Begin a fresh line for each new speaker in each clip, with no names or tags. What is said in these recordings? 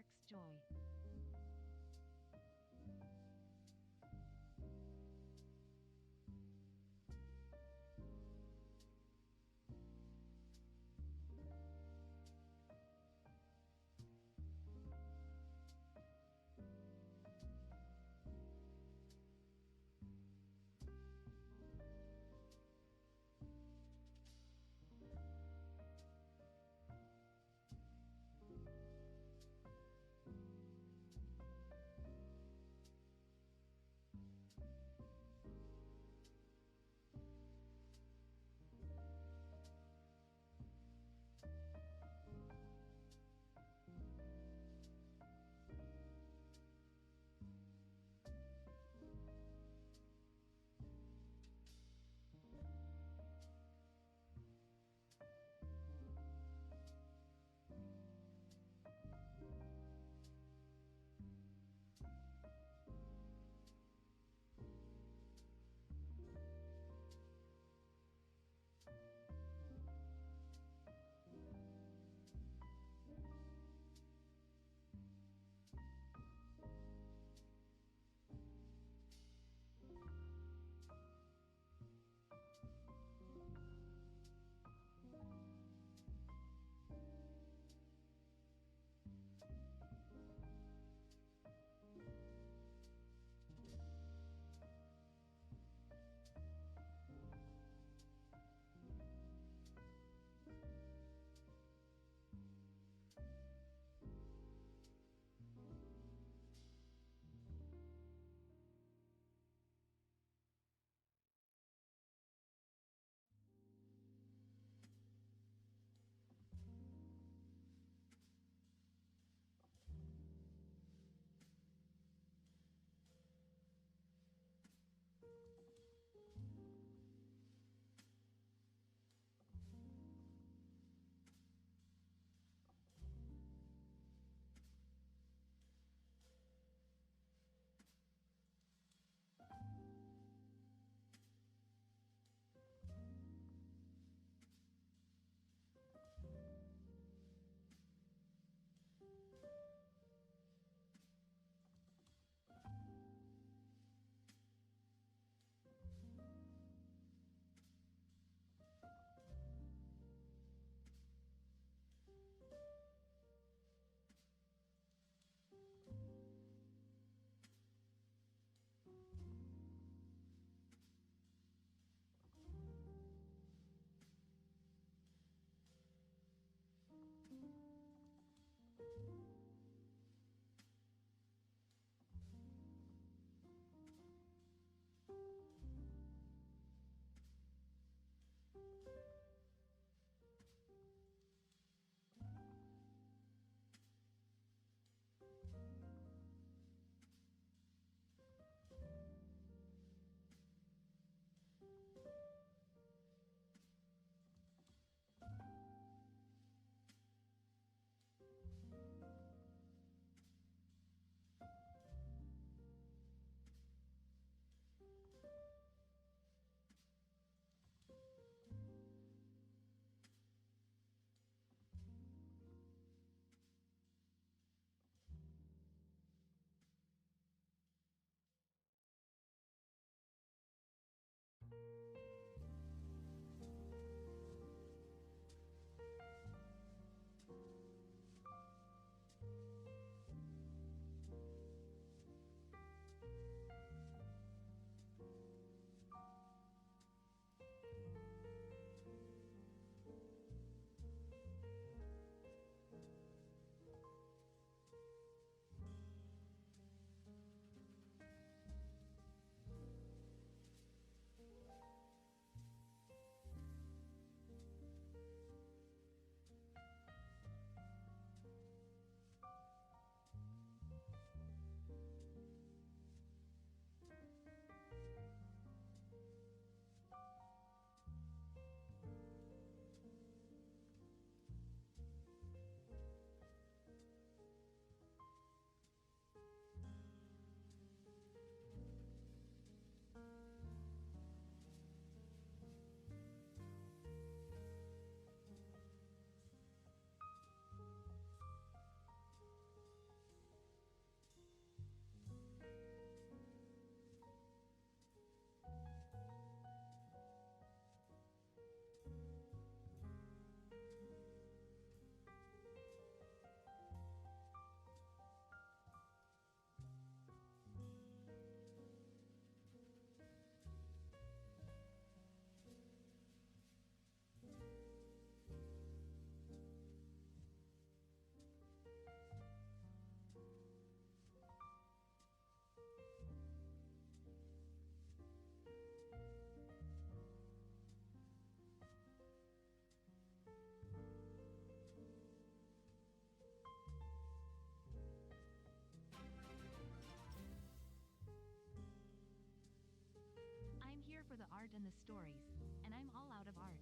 sparks joy. art and the stories, and I'm all out of art.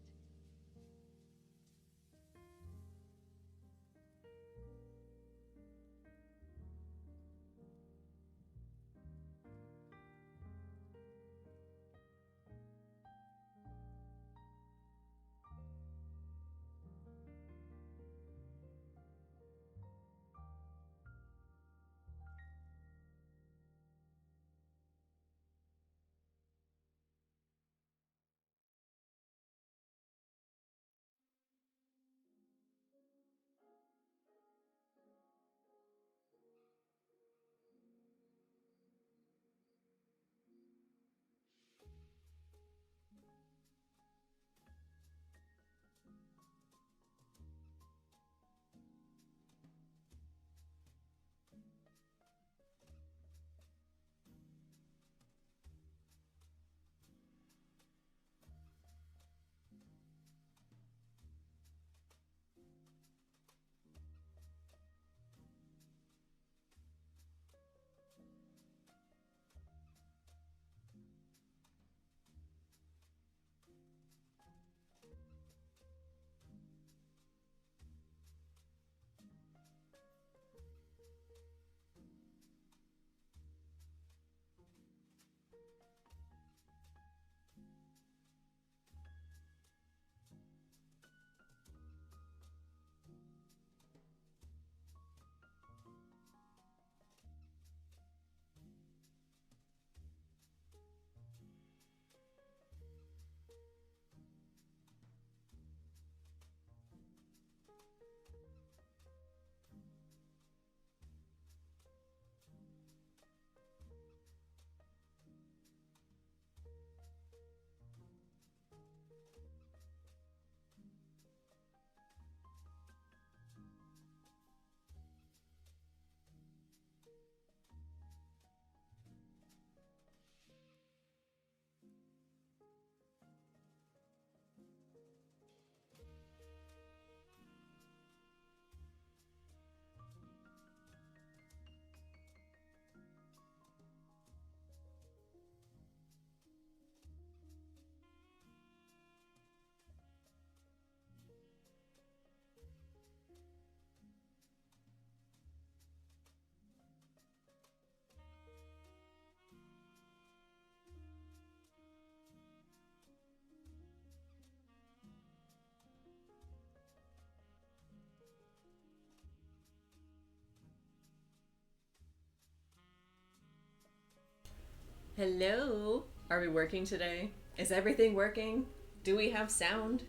Hello? Are we working today? Is everything working? Do we have sound?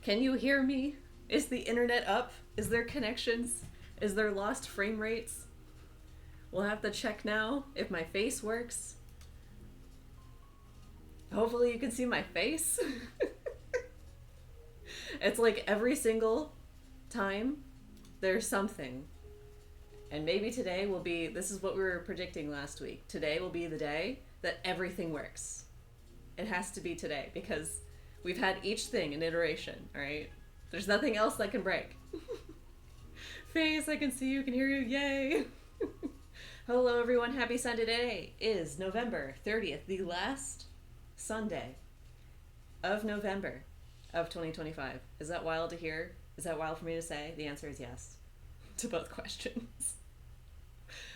Can you hear me? Is the internet up? Is there connections? Is there lost frame rates? We'll have to check now if my face works. Hopefully you can see my face. It's like every single time there's something. And maybe today will be, this is what we were predicting last week. Today will be the day that everything works. It has to be today because we've had each thing an iteration, all right? There's nothing else that can break. Face, I can see you, can hear you, yay! Hello everyone, happy Sunday. Today is November 30th, the last Sunday of November of 2025. Is that wild to hear? Is that wild for me to say? The answer is yes to both questions.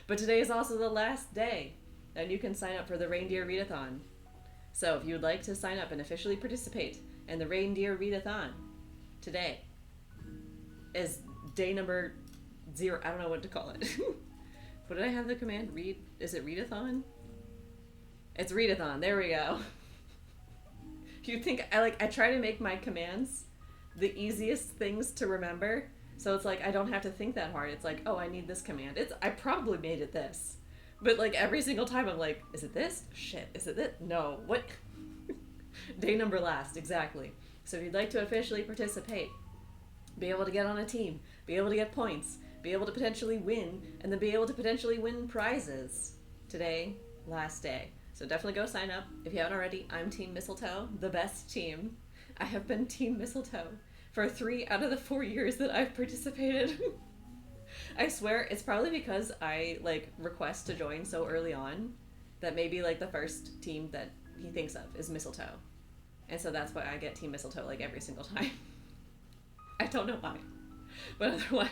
But today is also the last day and you can sign up for the Reindeer Readathon. So if you would like to sign up and officially participate in the Reindeer Readathon, today is day number 0. I don't know what to call it. What did I have the command? Read? Is it Readathon? It's Readathon. There we go. You think I try to make my commands the easiest things to remember. So it's like I don't have to think that hard. It's like, oh, I need this command. I probably made it this. But like every single time I'm like, is it this? Shit, is it this? No, what? Day number last, exactly. So if you'd like to officially participate, be able to get on a team, be able to get points, be able to potentially win, and then be able to potentially win prizes. Today, last day. So definitely go sign up. If you haven't already, I'm Team Mistletoe, the best team. I have been Team Mistletoe for 3 out of the 4 years that I've participated. I swear it's probably because I request to join so early on that maybe the first team that he thinks of is Mistletoe. And so that's why I get Team Mistletoe like every single time. I don't know why. But otherwise,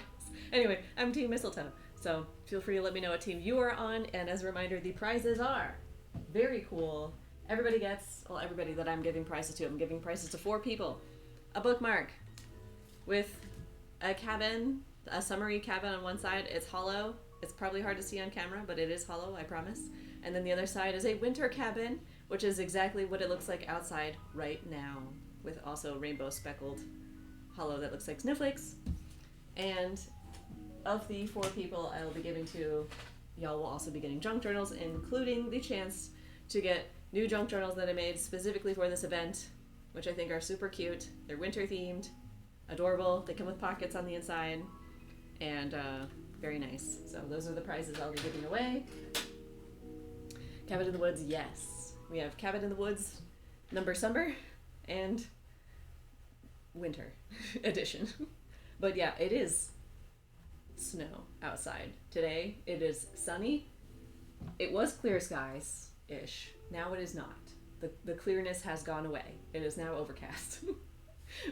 anyway, I'm Team Mistletoe. So feel free to let me know what team you are on. And as a reminder, the prizes are very cool. Everybody gets, well, everybody that I'm giving prizes to, I'm giving prizes to 4 people. A bookmark with a cabin, a summary cabin on one side. It's hollow. It's probably hard to see on camera, but it is hollow, I promise. And then the other side is a winter cabin, which is exactly what it looks like outside right now, with also rainbow speckled hollow that looks like snowflakes. And of the 4 people I will be giving to, y'all will also be getting junk journals, including the chance to get new junk journals that I made specifically for this event, which I think are super cute. They're winter themed, adorable. They come with pockets on the inside, and very nice. So those are the prizes I'll be giving away. Cabin in the Woods, yes. We have Cabin in the Woods, number summer, and winter edition. But yeah, it is snow outside. Today it is sunny. It was clear skies-ish. Now it is not. The clearness has gone away. It is now overcast.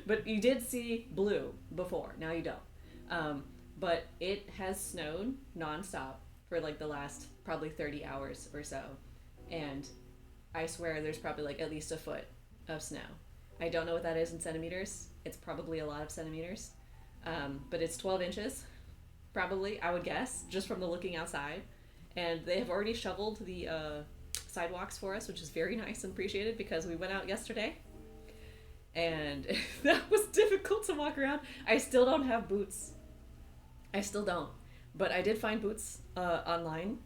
But you did see blue before. Now you don't. But it has snowed nonstop for like the last probably 30 hours or so. And I swear there's probably like at least a foot of snow. I don't know what that is in centimeters. It's probably a lot of centimeters. But it's 12 inches, probably, I would guess, just from the looking outside. And they have already shoveled the sidewalks for us, which is very nice and appreciated because we went out yesterday. And that was difficult to walk around. I still don't have boots. I still don't. But I did find boots online.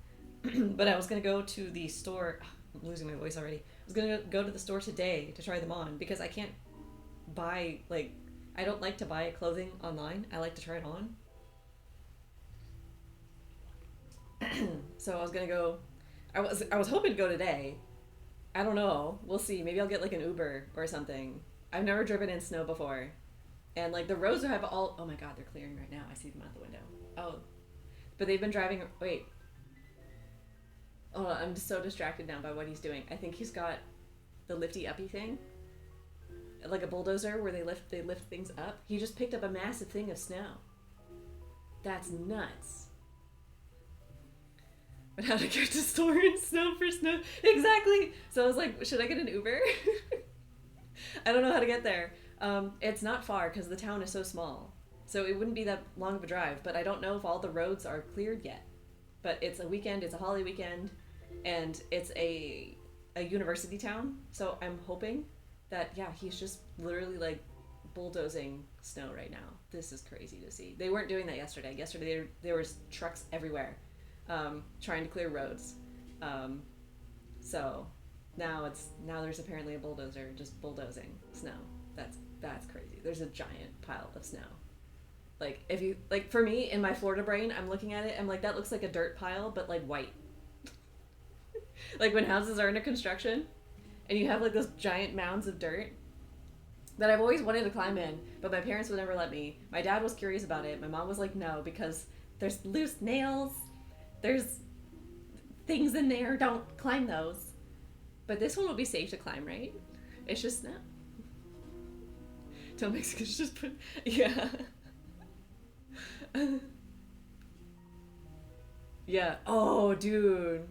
But I was going to go to the store. I'm losing my voice already. I was going to go to the store today to try them on because I can't buy, like, I don't like to buy clothing online. I like to try it on. So I was going to go. I was hoping to go today. I don't know. We'll see. Maybe I'll get like an Uber or something. I've never driven in snow before. And like the roads have all, oh my God, they're clearing right now. I see them out the window. Oh, but they've been driving, wait. Oh, I'm just so distracted now by what he's doing. I think he's got the lifty uppy thing. Like a bulldozer where they lift things up. He just picked up a massive thing of snow. That's nuts. But how to get to store in snow for snow? Exactly. So I was like, should I get an Uber? I don't know how to get there. It's not far because the town is so small. So it wouldn't be that long of a drive, but I don't know if all the roads are cleared yet. But it's a weekend, it's a holiday weekend, and it's a university town. So I'm hoping that, yeah, he's just literally like bulldozing snow right now. This is crazy to see. They weren't doing that yesterday. Yesterday there was trucks everywhere trying to clear roads. So now there's apparently a bulldozer just bulldozing snow. That's crazy. There's a giant pile of snow. Like if you like for me in my Florida brain, I'm looking at it, I'm like that looks like a dirt pile but like white. Like when houses are under construction and you have like those giant mounds of dirt that I've always wanted to climb in, but my parents would never let me. My dad was curious about it. My mom was like no because there's loose nails. There's things in there. Don't climb those. But this one will be safe to climb, right? It's just snow. Tell Mexicans just put, yeah. Yeah. Oh, dude.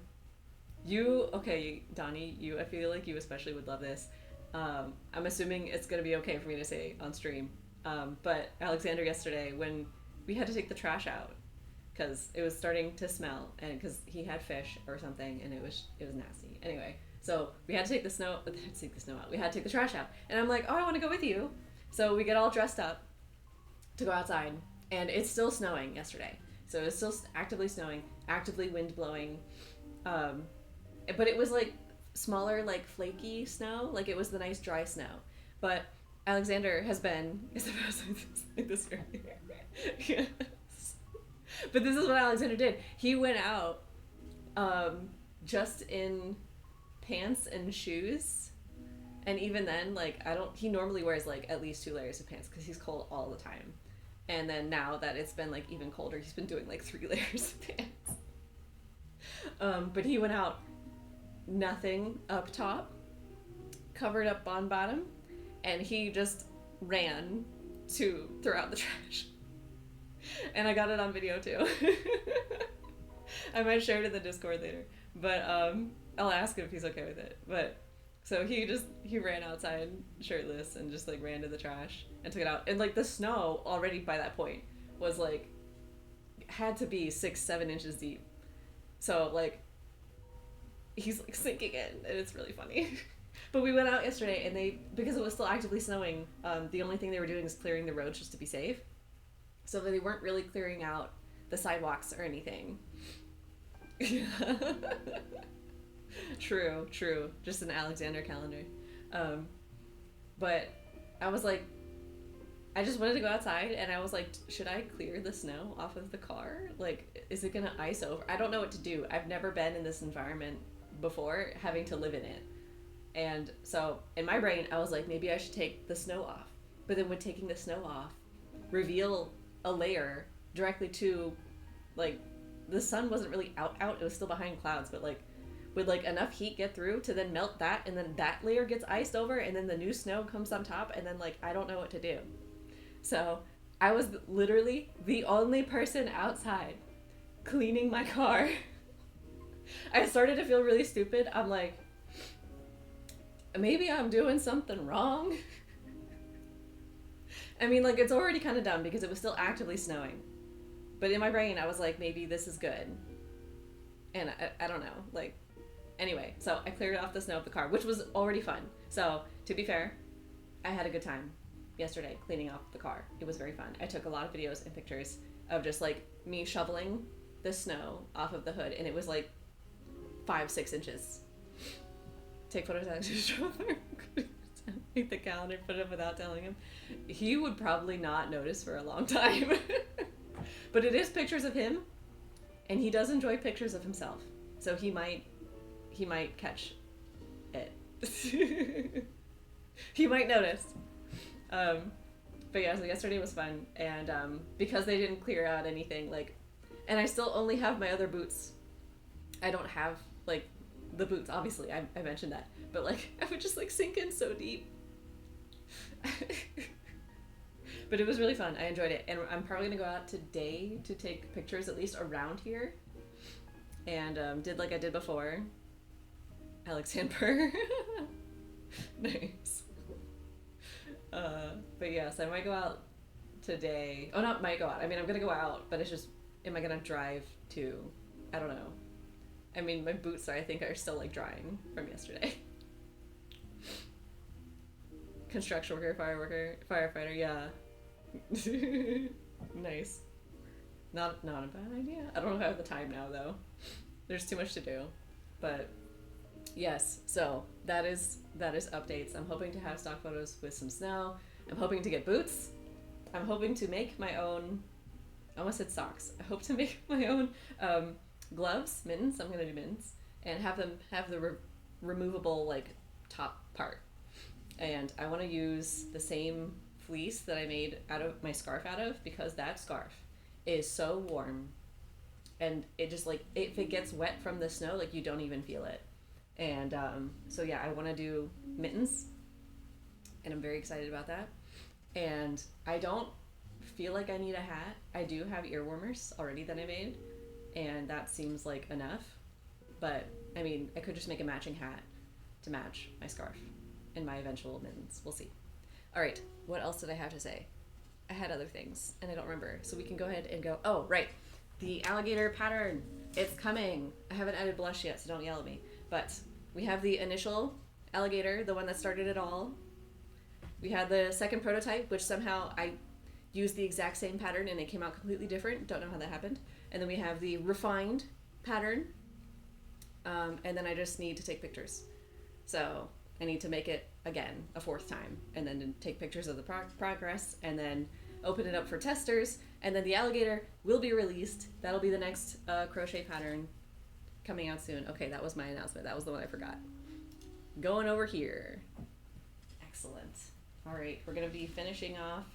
Okay, Donnie, I feel like you especially would love this. I'm assuming it's going to be okay for me to say on stream. But Alexander yesterday, when we had to take the trash out, because it was starting to smell, and because he had fish or something, and it was nasty. Anyway, so we had to take the snow out. We had to take the trash out, and I'm like, oh, I want to go with you. So we get all dressed up to go outside, and it's still snowing yesterday. So it's still actively snowing, actively wind blowing, but it was like smaller, like flaky snow. Like it was the nice dry snow. But Alexander has been like this. Yes. But this is what Alexander did. He went out just in pants and shoes. And even then, like, he normally wears, like, at least 2 layers of pants because he's cold all the time. And then now that it's been, like, even colder, he's been doing, like, 3 layers of pants. But he went out nothing up top, covered up on bottom, and he just ran to throw out the trash. And I got it on video too. I might share it in the Discord later, but I'll ask him if he's okay with it. But so he ran outside shirtless and just like ran to the trash and took it out. And like the snow already by that point was like had to be 6-7 inches deep. So like he's like sinking in, and it's really funny. But we went out yesterday, and because it was still actively snowing, the only thing they were doing is clearing the roads just to be safe. So they weren't really clearing out the sidewalks or anything. True. Just an Alexander calendar. But I was like, I just wanted to go outside, and I was like, should I clear the snow off of the car? Like, is it gonna ice over? I don't know what to do. I've never been in this environment before, having to live in it. And so in my brain, I was like, maybe I should take the snow off. But then when taking the snow off, reveal a layer directly to, like, the sun wasn't really out, it was still behind clouds, but like, would like enough heat get through to then melt that, and then that layer gets iced over, and then the new snow comes on top, and then like, I don't know what to do. So I was literally the only person outside cleaning my car. I started to feel really stupid. I'm like, maybe I'm doing something wrong. I mean, like, it's already kind of dumb because it was still actively snowing. But in my brain, I was like, maybe this is good. And I don't know. Like, anyway, so I cleared off the snow of the car, which was already fun. So, to be fair, I had a good time yesterday cleaning off the car. It was very fun. I took a lot of videos and pictures of just, like, me shoveling the snow off of the hood. And it was, like, 5-6 inches. Take photos of the chauffeur. Make the calendar, put it up without telling him. He would probably not notice for a long time. But it is pictures of him, and he does enjoy pictures of himself. So he might catch it. He might notice. But yeah, so yesterday was fun, and because they didn't clear out anything, like, and I still only have my other boots. I don't have like the boots, obviously. I mentioned that, but like I would just like sink in so deep. But it was really fun. I enjoyed it, and I'm probably gonna go out today to take pictures at least around here, and did like I did before. Alexander. Nice. But yes, I might go out today. Oh, not might go out. I mean, I'm gonna go out, but it's just, am I gonna drive to? I don't know. I mean, my boots I think are still like drying from yesterday. Construction worker, firefighter, yeah. Nice. Not a bad idea. I don't know if I have the time now though. There's too much to do. But yes, so that is updates. I'm hoping to have stock photos with some snow. I'm hoping to get boots. I'm hoping to make my own, I almost said socks. I hope to make my own gloves, mittens. I'm gonna do mittens, and have them have the removable like top part. And I want to use the same fleece that I made out of my scarf out of, because that scarf is so warm, and it just like, if it gets wet from the snow, like you don't even feel it. And so yeah, I want to do mittens, and I'm very excited about that. And I don't feel like I need a hat. I do have ear warmers already that I made, and that seems like enough. But I mean, I could just make a matching hat to match my scarf and my eventual mittens. We'll see. All right, what else did I have to say? I had other things, and I don't remember. So we can go ahead and go, oh, right. The alligator pattern, it's coming. I haven't added blush yet, so don't yell at me. But we have the initial alligator, the one that started it all. We had the second prototype, which somehow I used the exact same pattern and it came out completely different. Don't know how that happened. And then we have the refined pattern. And then I just need to take pictures. So I need to make it again a fourth time, and then take pictures of the progress, and then open it up for testers. And then the alligator will be released. That'll be the next crochet pattern coming out soon. Okay, that was my announcement. That was the one I forgot. Going over here. Excellent. All right, we're gonna be finishing off,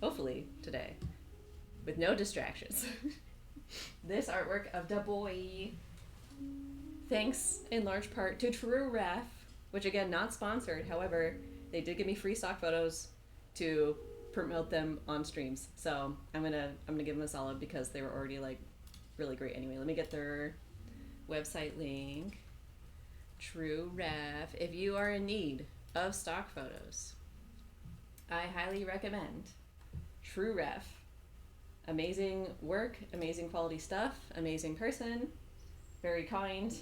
hopefully today, with no distractions. This artwork of the BOI. Thanks in large part to True Ref, which again, not sponsored. However, they did give me free stock photos to promote them on streams. So I'm gonna give them a solid because they were already like really great anyway. Let me get their website link. True Ref. If you are in need of stock photos, I highly recommend True Ref. Amazing work, amazing quality stuff, amazing person, very kind.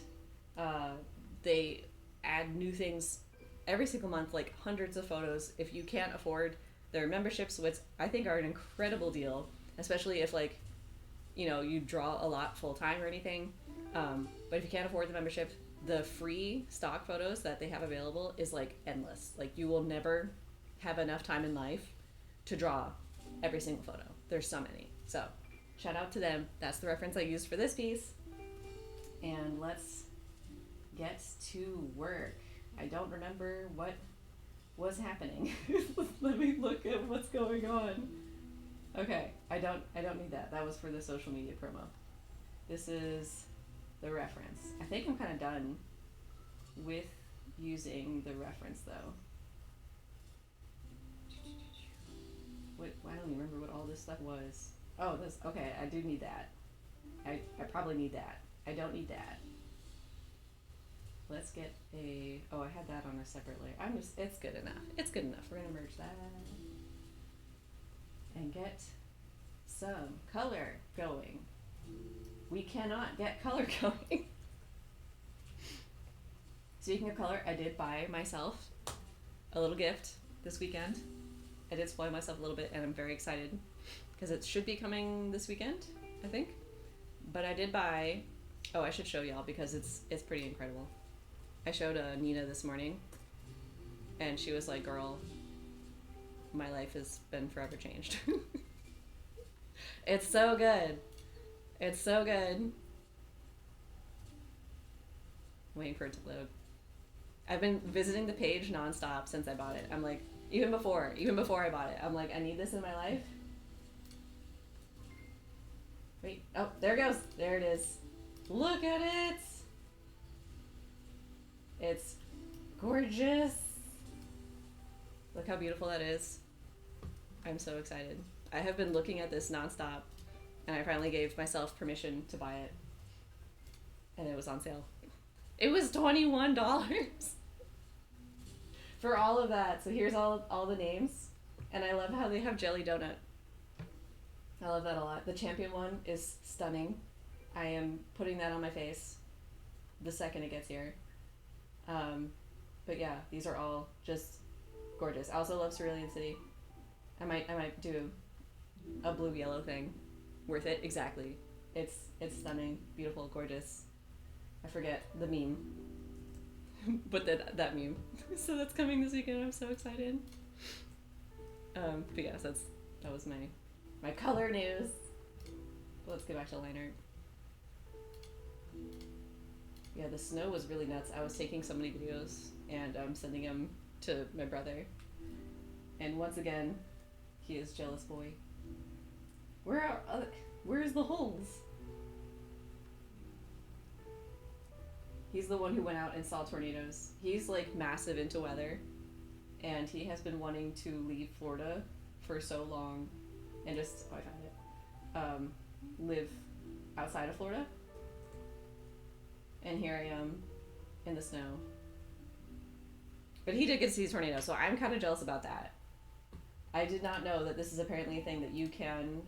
They add new things every single month, like hundreds of photos. If you can't afford their memberships, which I think are an incredible deal, especially if like, you know, you draw a lot full time or anything. But if you can't afford the membership, the free stock photos that they have available is like endless. Like you will never have enough time in life to draw every single photo. There's so many. So shout out to them. That's the reference I used for this piece. And let's get to work. I don't remember what was happening. Let me look at what's going on. Okay, I don't need that. That was for the social media promo. This is the reference. I think I'm kind of done with using the reference though. Wait, I don't even remember what all this stuff was. Oh, this, okay, I do need that. I probably need that. I don't need that. Let's get a, oh, I had that on a separate layer. It's good enough. It's good enough. We're gonna merge that and get some color going. We cannot get color going. Speaking of color, I did buy myself a little gift this weekend. I did spoil myself a little bit and I'm very excited because it should be coming this weekend, I think. But I did buy, oh, I should show y'all because it's pretty incredible. I showed Nina this morning and she was like, girl, my life has been forever changed. It's so good. It's so good. Waiting for it to load. I've been visiting the page nonstop since I bought it. I'm like, even before I bought it, I'm like, I need this in my life. Wait, oh, there it goes. There it is. Look at it. It's gorgeous. Look how beautiful that is. I'm so excited. I have been looking at this nonstop and I finally gave myself permission to buy it. And it was on sale. It was $21 for all of that. So here's all the names. And I love how they have jelly donut. I love that a lot. The champion one is stunning. I am putting that on my face the second it gets here. But yeah, these are all just gorgeous. I also love Cerulean City. I might do a blue yellow thing. Worth it, exactly. It's stunning, beautiful, gorgeous. I forget the meme, but that meme. So that's coming this weekend. I'm so excited. But yes, that was my color news. Let's get back to line art. Yeah, the snow was really nuts. I was taking so many videos and sending them to my brother. And once again, he is jealous boy. Where's the holes? He's the one who went out and saw tornadoes. He's like massive into weather, and he has been wanting to leave Florida for so long, and just, oh, I found it, live outside of Florida. And here I am in the snow. But he did get to see tornadoes, so I'm kind of jealous about that. I did not know that this is apparently a thing that you can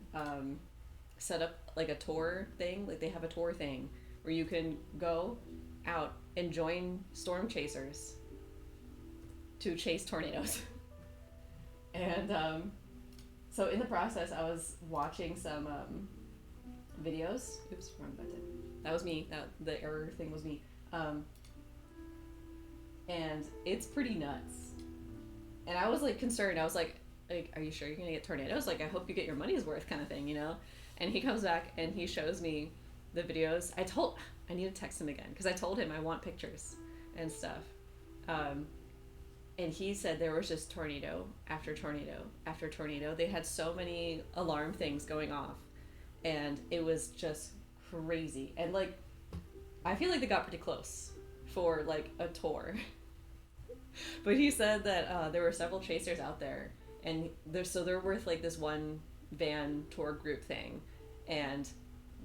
set up like a tour thing. Like they have a tour thing where you can go out and join storm chasers to chase tornadoes. And so in the process, I was watching some videos. Oops, wrong button. That was me. The error thing was me. And it's pretty nuts. And I was like concerned. I was like, are you sure you're gonna get tornadoes? Like, I hope you get your money's worth, kind of thing, you know? And he comes back and he shows me the videos. I need to text him again because I told him I want pictures and stuff. And he said there was just tornado after tornado after tornado. They had so many alarm things going off, and it was just crazy. And like, I feel like they got pretty close for like a tour. But he said that there were several chasers out there, and they're worth like this one van tour group thing, and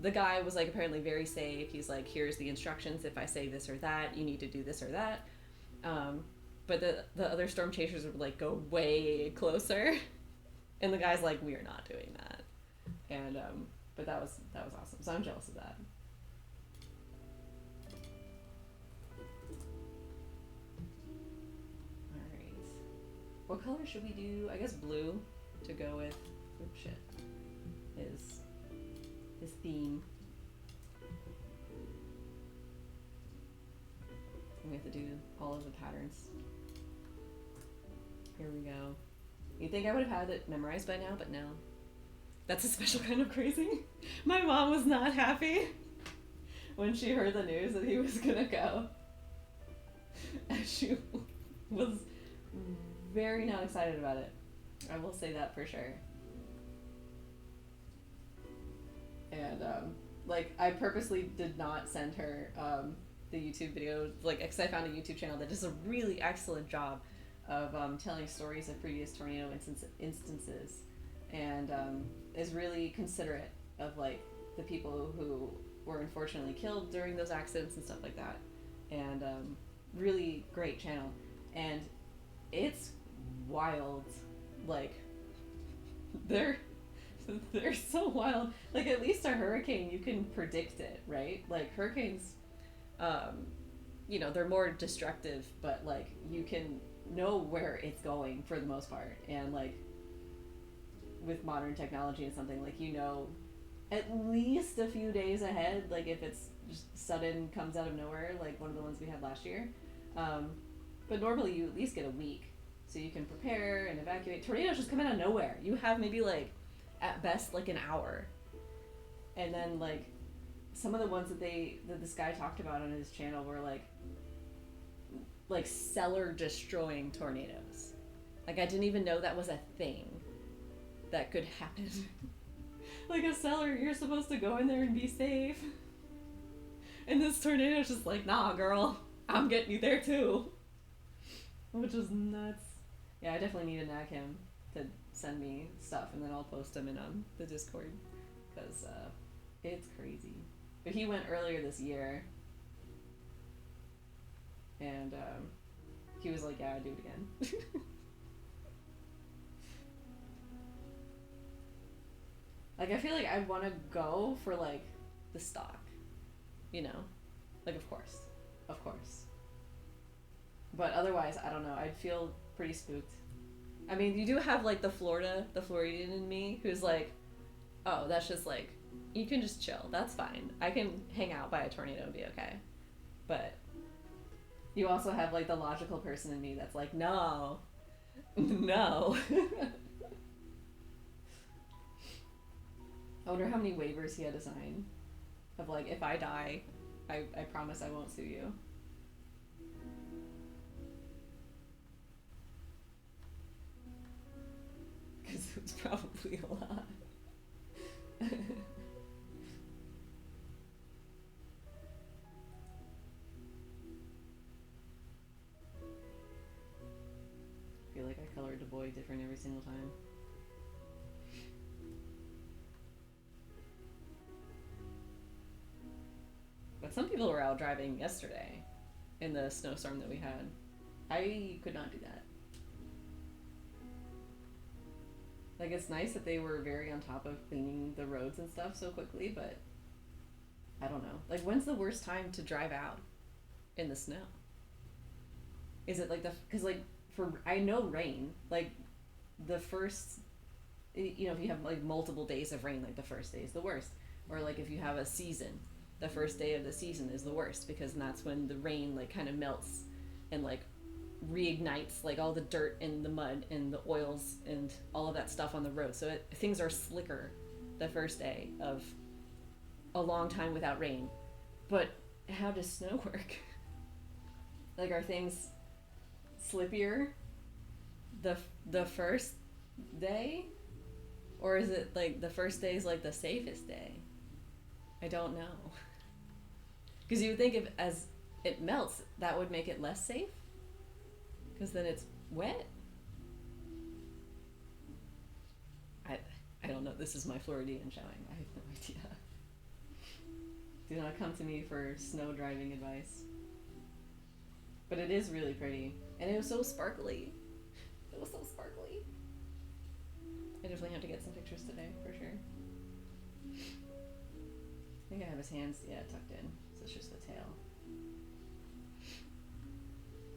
the guy was like apparently very safe. He's like, here's the instructions. If I say this or that, you need to do this or that. But the other storm chasers would like go way closer, and the guy's like, we are not doing that. And but that was awesome. So I'm jealous of that. All right, what color should we do? I guess blue to go with. Oops, shit. Is his theme. We have to do all of the patterns. Here we go. You'd think I would have had it memorized by now, but no. That's a special kind of crazy. My mom was not happy when she heard the news that he was gonna go. And she was very not excited about it. I will say that for sure. And like I purposely did not send her the YouTube video, like, because I found a YouTube channel that does a really excellent job of telling stories of previous tornado instances, and is really considerate of like the people who were unfortunately killed during those accidents and stuff like that, and really great channel. And it's wild, like they're so wild. Like, at least a hurricane, you can predict it, right? Like hurricanes, you know, they're more destructive, but like you can know where it's going for the most part. And like with modern technology and something, like, you know, at least a few days ahead, like if it's just sudden, comes out of nowhere, like one of the ones we had last year. But normally you at least get a week so you can prepare and evacuate. Tornadoes just come out of nowhere. You have maybe like at best like an hour, and then like some of the ones that this guy talked about on his channel were like cellar destroying tornadoes. Like, I didn't even know that was a thing that could happen. Like a cellar, you're supposed to go in there and be safe, and this tornado's just like, nah girl, I'm getting you there too. Which is nuts. Yeah, I definitely need to nag him to send me stuff, and then I'll post them in the Discord, because it's crazy. But he went earlier this year, and he was like, yeah, I'd do it again. Like, I feel like I'd want to go for like the stock, you know, like of course. But otherwise, I don't know, I'd feel pretty spooked. I mean, you do have like the Floridian in me who's like, oh, that's just like, you can just chill, that's fine. I can hang out by a tornado and be okay. But you also have like the logical person in me that's like, no. No. I wonder how many waivers he had to sign of like, if I die, I promise I won't sue you. Because it was probably a lot. I feel like I colored the boy different every single time. But some people were out driving yesterday in the snowstorm that we had. I could not do that. Like, it's nice that they were very on top of cleaning the roads and stuff so quickly, but I don't know. Like, when's the worst time to drive out in the snow? Is it like because like, I know rain, like the first, you know, if you have like multiple days of rain, like the first day is the worst. Or like if you have a season, the first day of the season is the worst, because that's when the rain like kind of melts and like reignites like all the dirt and the mud and the oils and all of that stuff on the road. So things are slicker the first day of a long time without rain. But how does snow work? Like, are things slippier the first day, or is it like the first day is like the safest day? I don't know, because you would think if as it melts that would make it less safe, because then it's wet. I don't know. This is my Floridian showing. I have no idea. Do not come to me for snow driving advice. But it is really pretty. And it was so sparkly. It was so sparkly. I definitely have to get some pictures today, for sure. I think I have his hands, tucked in. So it's just the tail.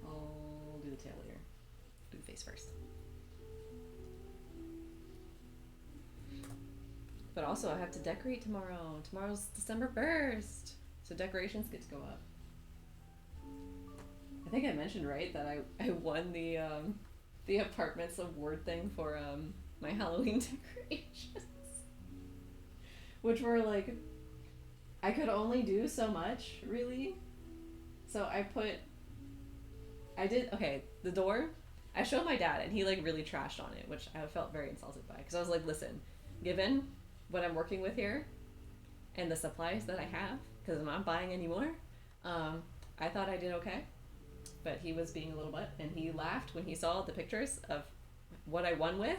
I'll do the tail later. Do the face first. But also, I have to decorate tomorrow. Tomorrow's December 1st. So decorations get to go up. I think I mentioned, right, that I won the apartments award thing for my Halloween decorations. Which were like, I could only do so much, really. So the door, I showed my dad and he like really trashed on it, which I felt very insulted by. Because I was like, listen, given what I'm working with here and the supplies that I have, because I'm not buying anymore, I thought I did okay. But he was being a little butt, and he laughed when he saw the pictures of what I won with.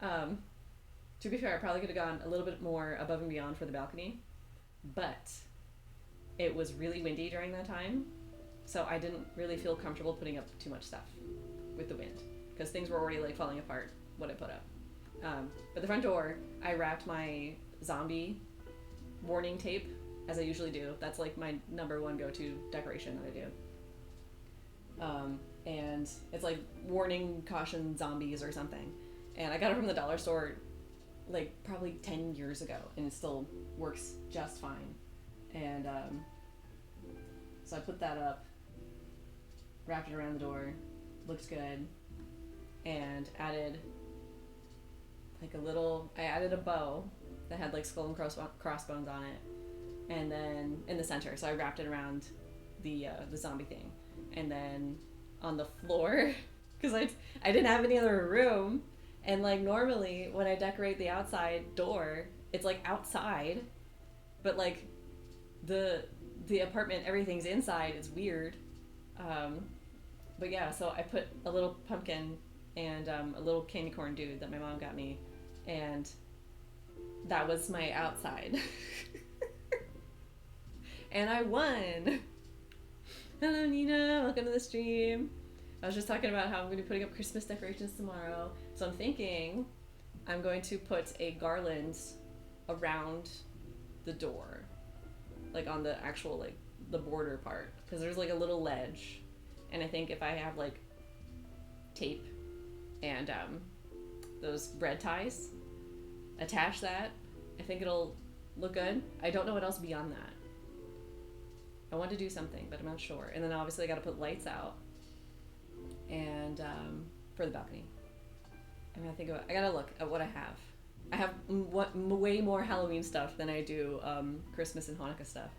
To be fair, I probably could have gone a little bit more above and beyond for the balcony, but it was really windy during that time, so I didn't really feel comfortable putting up too much stuff with the wind, because things were already like falling apart, what I put up. But the front door, I wrapped my zombie warning tape, as I usually do. That's like my number one go-to decoration that I do. And it's like warning, caution, zombies or something. And I got it from the dollar store like probably 10 years ago, and it still works just fine. And so I put that up, wrapped it around the door, looks good, and added like I added a bow that had like skull and crossbones on it, and then in the center, so I wrapped it around the zombie thing. And then on the floor, because I didn't have any other room, and like normally when I decorate the outside door, it's like outside, but like the apartment, everything's inside. It's weird. But yeah, so I put a little pumpkin and a little candy corn dude that my mom got me, and that was my outside. And I won. Hello, Nina. Welcome to the stream. I was just talking about how I'm going to be putting up Christmas decorations tomorrow. So I'm thinking I'm going to put a garland around the door, like on the actual, like, the border part. Because there's, like, a little ledge. And I think if I have, like, tape and those bread ties, attach that, I think it'll look good. I don't know what else beyond that. I want to do something, but I'm not sure. And then obviously I got to put lights out, and for the balcony. I mean, I gotta look at what I have. I have way more Halloween stuff than I do Christmas and Hanukkah stuff.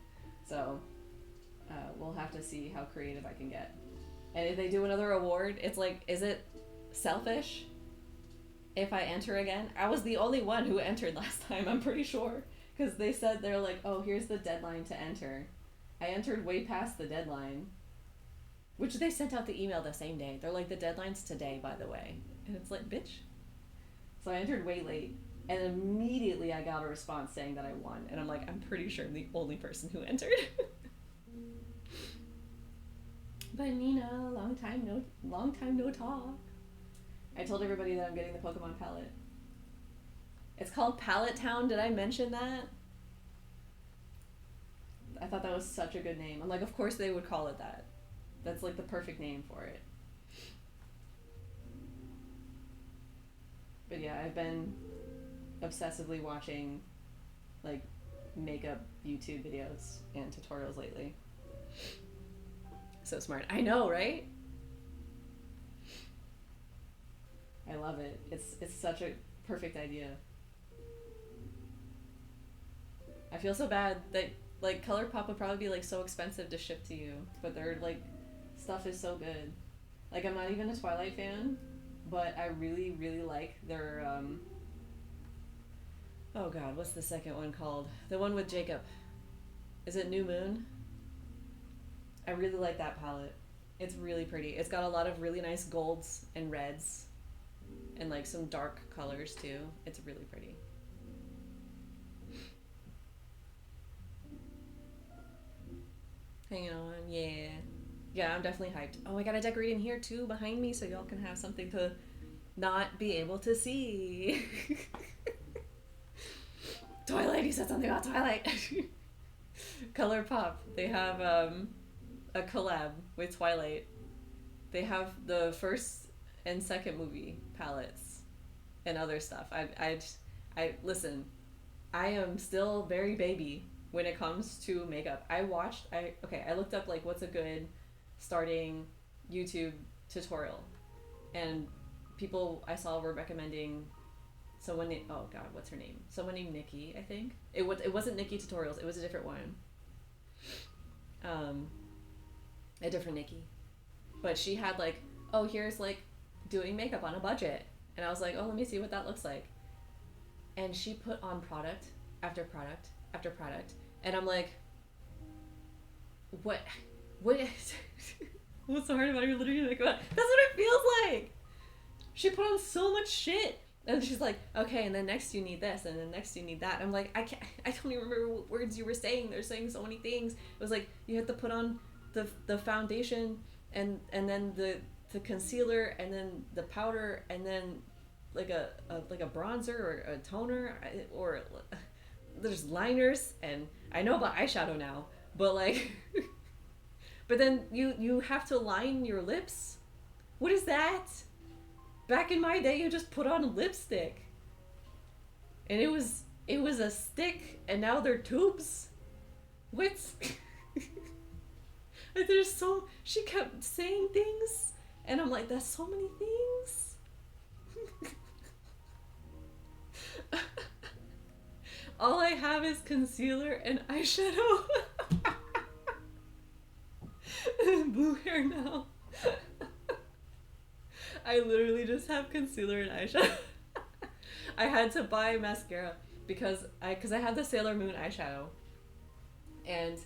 So we'll have to see how creative I can get. And if they do another award, it's like, is it selfish if I enter again? I was the only one who entered last time, I'm pretty sure. Because they said, they're like, oh, here's the deadline to enter. I entered way past the deadline, which they sent out the email the same day. They're like, the deadline's today, by the way. And it's like, bitch. So I entered way late, and immediately I got a response saying that I won. And I'm like, I'm pretty sure I'm the only person who entered. But Nina, long time no talk. I told everybody that I'm getting the Pokemon palette. It's called Palette Town. Did I mention that? I thought that was such a good name. I'm like, of course they would call it that. That's like the perfect name for it. But yeah, I've been obsessively watching like makeup YouTube videos and tutorials lately. So smart. I know, right? I love it. It's such a perfect idea. I feel so bad that like ColourPop would probably be like so expensive to ship to you, but their like stuff is so good. Like, I'm not even a Twilight fan, but I really, really like their oh god, what's the second one called? The one with Jacob. Is it New Moon? I really like that palette. It's really pretty. It's got a lot of really nice golds and reds and like some dark colors too. It's really pretty. Hanging on, yeah. Yeah, I'm definitely hyped. Oh, I got a decorating here too behind me so y'all can have something to not be able to see. Twilight, you said something about Twilight. ColourPop, they have a collab with Twilight. They have the first and second movie palettes and other stuff. I listen. I am still very baby when it comes to makeup. I looked up like what's a good starting YouTube tutorial, and people I saw were recommending someone named, oh god, what's her name? Someone named Nikki, I think. It wasn't Nikki Tutorials, it was a different one. A different Nikki. But she had like, oh, here's like doing makeup on a budget. And I was like, oh, let me see what that looks like. And she put on product after product after product. And I'm like, what what's so hard about your literally makeup? That's what it feels like. She put on so much shit. And she's like, okay, and then next you need this, and then next you need that. I'm like, I don't even remember what words you were saying. They're saying so many things. It was like, you have to put on the foundation, and then the concealer, and then the powder, and then like a bronzer or a toner, or there's liners, and I know about eyeshadow now, but like, but then you have to line your lips. What is that? Back in my day, you just put on lipstick, and it was a stick, and now they're tubes. What? There's so, she kept saying things, and I'm like, that's so many things. All I have is concealer and eyeshadow. Blue hair now. I literally just have concealer and eyeshadow. I had to buy mascara because I have the Sailor Moon eyeshadow, and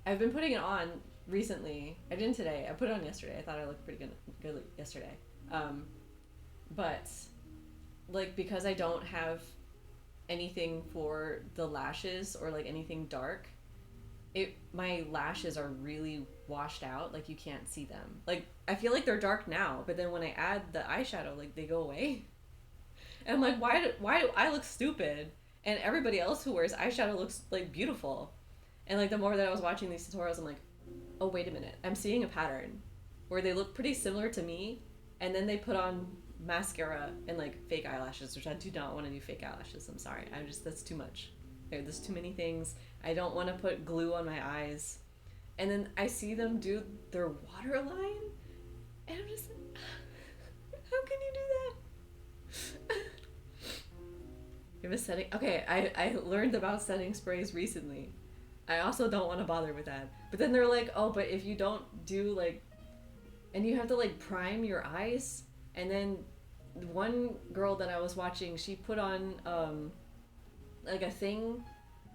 I've been putting it on recently. I didn't today. I put it on yesterday. I thought I looked pretty good yesterday. But like, because I don't have anything for the lashes or like anything dark, my lashes are really washed out. Like, you can't see them. Like, I feel like they're dark now, but then when I add the eyeshadow, like, they go away. And I'm like, why do I look stupid? And everybody else who wears eyeshadow looks like beautiful. And like, the more that I was watching these tutorials, I'm like, oh, wait a minute. I'm seeing a pattern where they look pretty similar to me, and then they put on mascara and like fake eyelashes, which I do not want to do fake eyelashes. I'm sorry. That's too much. There's too many things. I don't want to put glue on my eyes. And then I see them do their waterline, and I'm just like, how can you do that? You have a setting. Okay, I learned about setting sprays recently. I also don't want to bother with that. But then they're like, oh, but if you don't do like, and you have to like prime your eyes. And then one girl that I was watching, she put on like a thing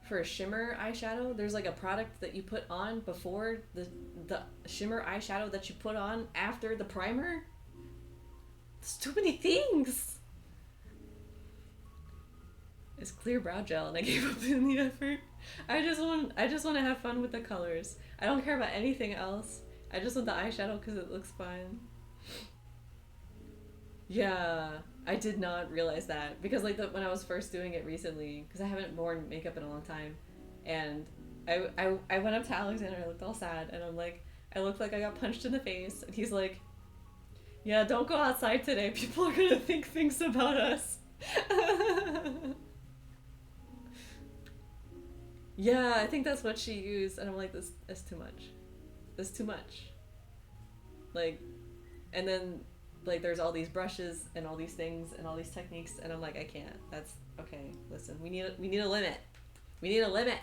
for a shimmer eyeshadow. There's like a product that you put on before the shimmer eyeshadow that you put on after the primer. There's too many things. It's clear brow gel, and I gave up in the effort. I just want to have fun with the colors. I don't care about anything else. I just want the eyeshadow because it looks fun. Yeah, I did not realize that, because like when I was first doing it recently, because I haven't worn makeup in a long time, and I went up to Alexander, I looked all sad, and I'm like, I look like I got punched in the face, and he's like, yeah, don't go outside today, people are gonna think things about us. Yeah, I think that's what she used, and I'm like, that's too much. That's too much. Like, and then like there's all these brushes and all these things and all these techniques, and I'm like, I can't. That's okay. Listen, we need a limit. We need a limit.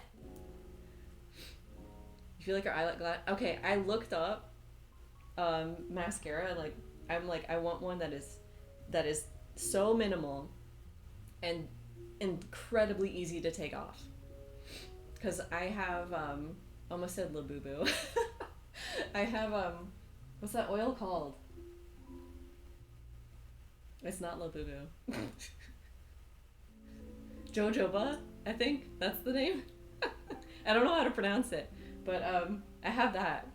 You feel like your eyelid glass? Okay, I looked up mascara. Like, I'm like, I want one that is so minimal and incredibly easy to take off. Because I have almost said Labubu. I have What's that oil called? It's not Labubu. Jojoba, I think that's the name. I don't know how to pronounce it, but I have that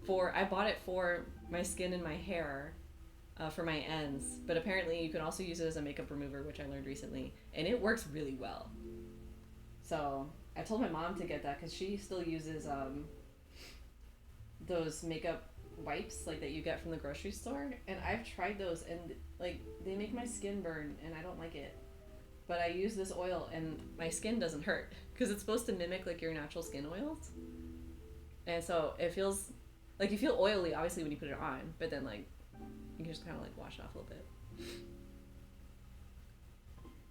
I bought it for my skin and my hair, for my ends. But apparently, you can also use it as a makeup remover, which I learned recently, and it works really well. So I told my mom to get that because she still uses those makeup wipes like that you get from the grocery store, and I've tried those, and like they make my skin burn, and I don't like it. But I use this oil, and my skin doesn't hurt because it's supposed to mimic like your natural skin oils, and so it feels like you feel oily obviously when you put it on, but then like you can just kind of like wash it off a little bit.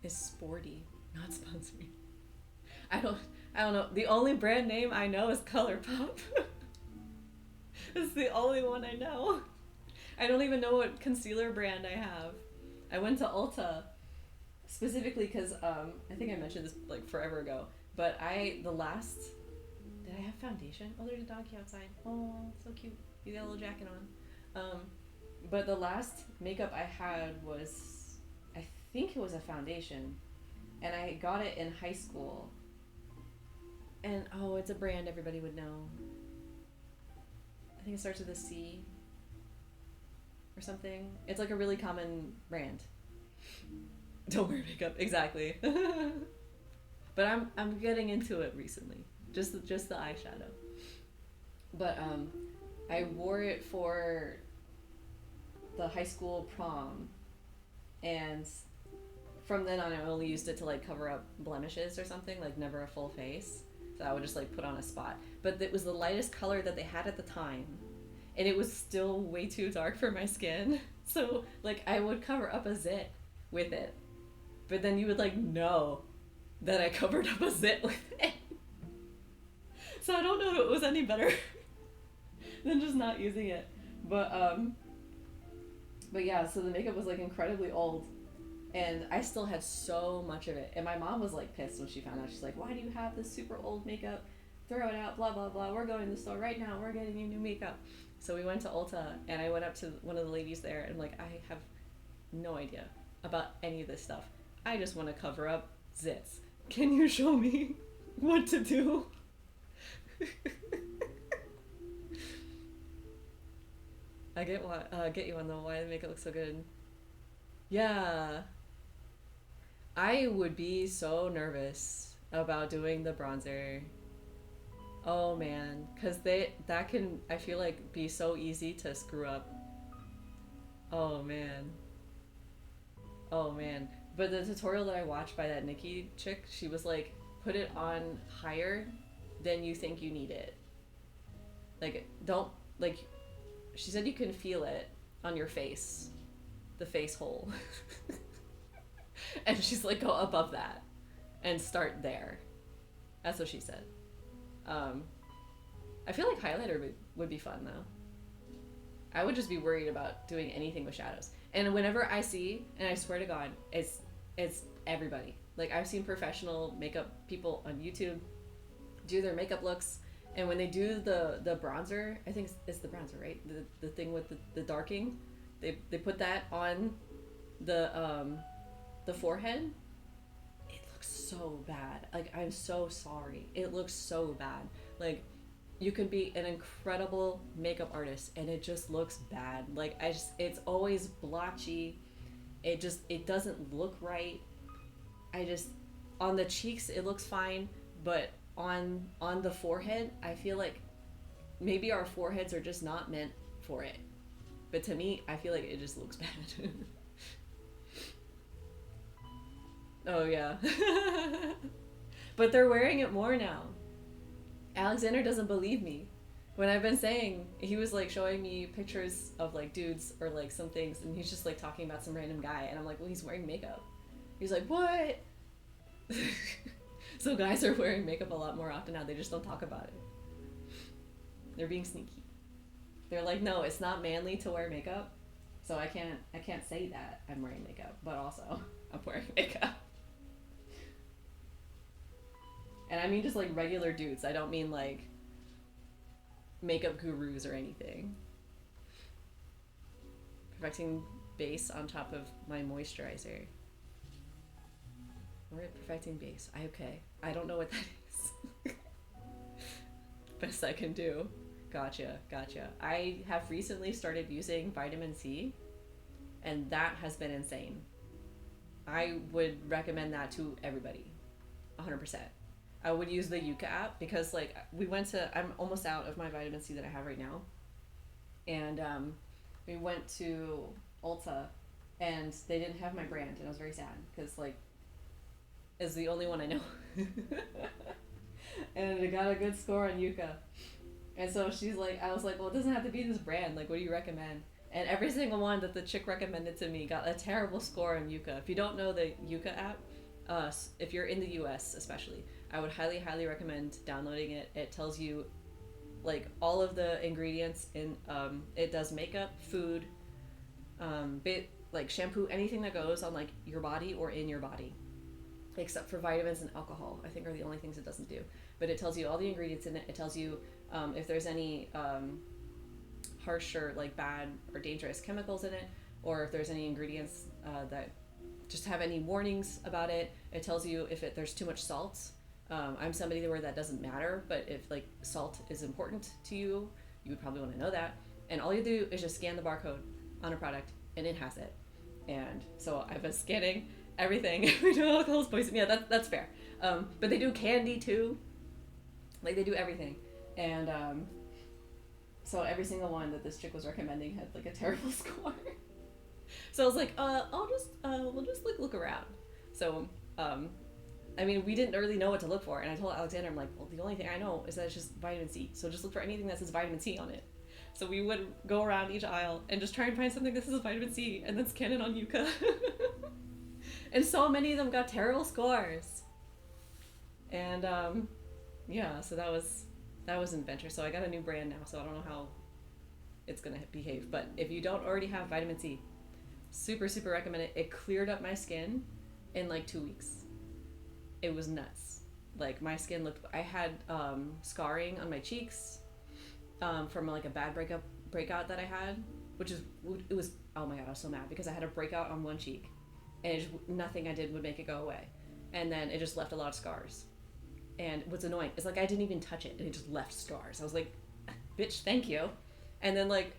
It's sporty, not sponsored. I don't know. The only brand name I know is ColourPop. It's the only one I know. I don't even know what concealer brand I have. I went to Ulta specifically because I think I mentioned this like forever ago, but did I have foundation? Oh, there's a doggy outside. Oh, so cute. You got a little jacket on. But the last makeup I had was, I think it was a foundation, and I got it in high school. And oh, it's a brand everybody would know. I think it starts with a C or something. It's like a really common brand. Don't wear makeup, exactly. But I'm getting into it recently. Just the eyeshadow. But I wore it for the high school prom, and from then on I only used it to like cover up blemishes or something, like never a full face. So I would just like put on a spot. But it was the lightest color that they had at the time, and it was still way too dark for my skin. So like I would cover up a zit with it, but then you would like know that I covered up a zit with it. So I don't know if it was any better than just not using it. But yeah, so the makeup was like incredibly old, and I still had so much of it. And my mom was like pissed when she found out. She's like, "Why do you have this super old makeup? Throw it out, blah blah blah. We're going to the store right now. We're getting you new makeup." So we went to Ulta, and I went up to one of the ladies there, and I'm like, "I have no idea about any of this stuff. I just want to cover up zits. Can you show me what to do?" I get you on the why the makeup looks so good. Yeah, I would be so nervous about doing the bronzer. Oh man, cause that can, I feel like, be so easy to screw up. Oh man. Oh man. But the tutorial that I watched by that Nikki chick, she was like, put it on higher than you think you need it. Like, don't, like, she said you can feel it on your face, the face hole. And she's like, go above that and start there. That's what she said. I feel like highlighter would be fun though. I would just be worried about doing anything with shadows. And whenever I see, and I swear to God, it's everybody. Like I've seen professional makeup people on YouTube do their makeup looks, and when they do the bronzer, I think it's the bronzer, right? The thing with the darking, they put that on the forehead. It looks so bad. Like I'm so sorry. It looks so bad. Like you can be an incredible makeup artist and it just looks bad. Like it's always blotchy. It doesn't look right. On the cheeks it looks fine, but on the forehead, I feel like maybe our foreheads are just not meant for it. But to me, I feel like it just looks bad. Oh yeah. But they're wearing it more now. Alexander doesn't believe me. When I've been saying, he was like showing me pictures of like dudes or like some things, and he's just like talking about some random guy, and I'm like, well, he's wearing makeup. He's like, what? So guys are wearing makeup a lot more often now. They just don't talk about it. They're being sneaky. They're like, no, it's not manly to wear makeup, so I can't say that I'm wearing makeup, but also I'm wearing makeup. And I mean just like regular dudes. I don't mean like makeup gurus or anything. perfecting base on top of my moisturizer. We're perfecting base. Okay. I don't know what that is. Best I can do. Gotcha. I have recently started using vitamin C, and that has been insane. I would recommend that to everybody. 100%. I would use the Yuka app because like I'm almost out of my vitamin C that I have right now. And we went to Ulta and they didn't have my brand and I was very sad because like it's the only one I know. And I got a good score on Yuka. And so she's like, I was like, well, it doesn't have to be this brand. Like, what do you recommend? And every single one that the chick recommended to me got a terrible score on Yuka. If you don't know the Yuka app, if you're in the US especially, I would highly, highly recommend downloading it. It tells you like all of the ingredients in, it does makeup, food, like shampoo, anything that goes on like your body or in your body. Except for vitamins and alcohol, I think are the only things it doesn't do. But it tells you all the ingredients in it. It tells you if there's any harsh or like bad or dangerous chemicals in it, or if there's any ingredients that just have any warnings about it. It tells you if there's too much salt. I'm somebody where that doesn't matter, but if like salt is important to you, you would probably want to know that. And all you do is just scan the barcode on a product, and it has it. And so I've been scanning everything. We know alcohol is poison. Yeah, that's fair. But they do candy too. Like they do everything. And so every single one that this chick was recommending had like a terrible score. So I was like, we'll just like look around. So I mean, we didn't really know what to look for, and I told Alexander, I'm like, well, the only thing I know is that it's just vitamin C. So just look for anything that says vitamin C on it. So we would go around each aisle and just try and find something that says vitamin C, and then scan it on Yuka. And so many of them got terrible scores. And yeah, so that was an adventure. So I got a new brand now, so I don't know how it's gonna behave. But if you don't already have vitamin C, super, super recommend it. It cleared up my skin in like 2 weeks. It was nuts. Like my skin looked, I had scarring on my cheeks from like a bad breakout that I had, it was, oh my God, I was so mad because I had a breakout on one cheek and nothing I did would make it go away. And then it just left a lot of scars. And what's annoying is like I didn't even touch it and it just left scars. I was like, bitch, thank you. And then like,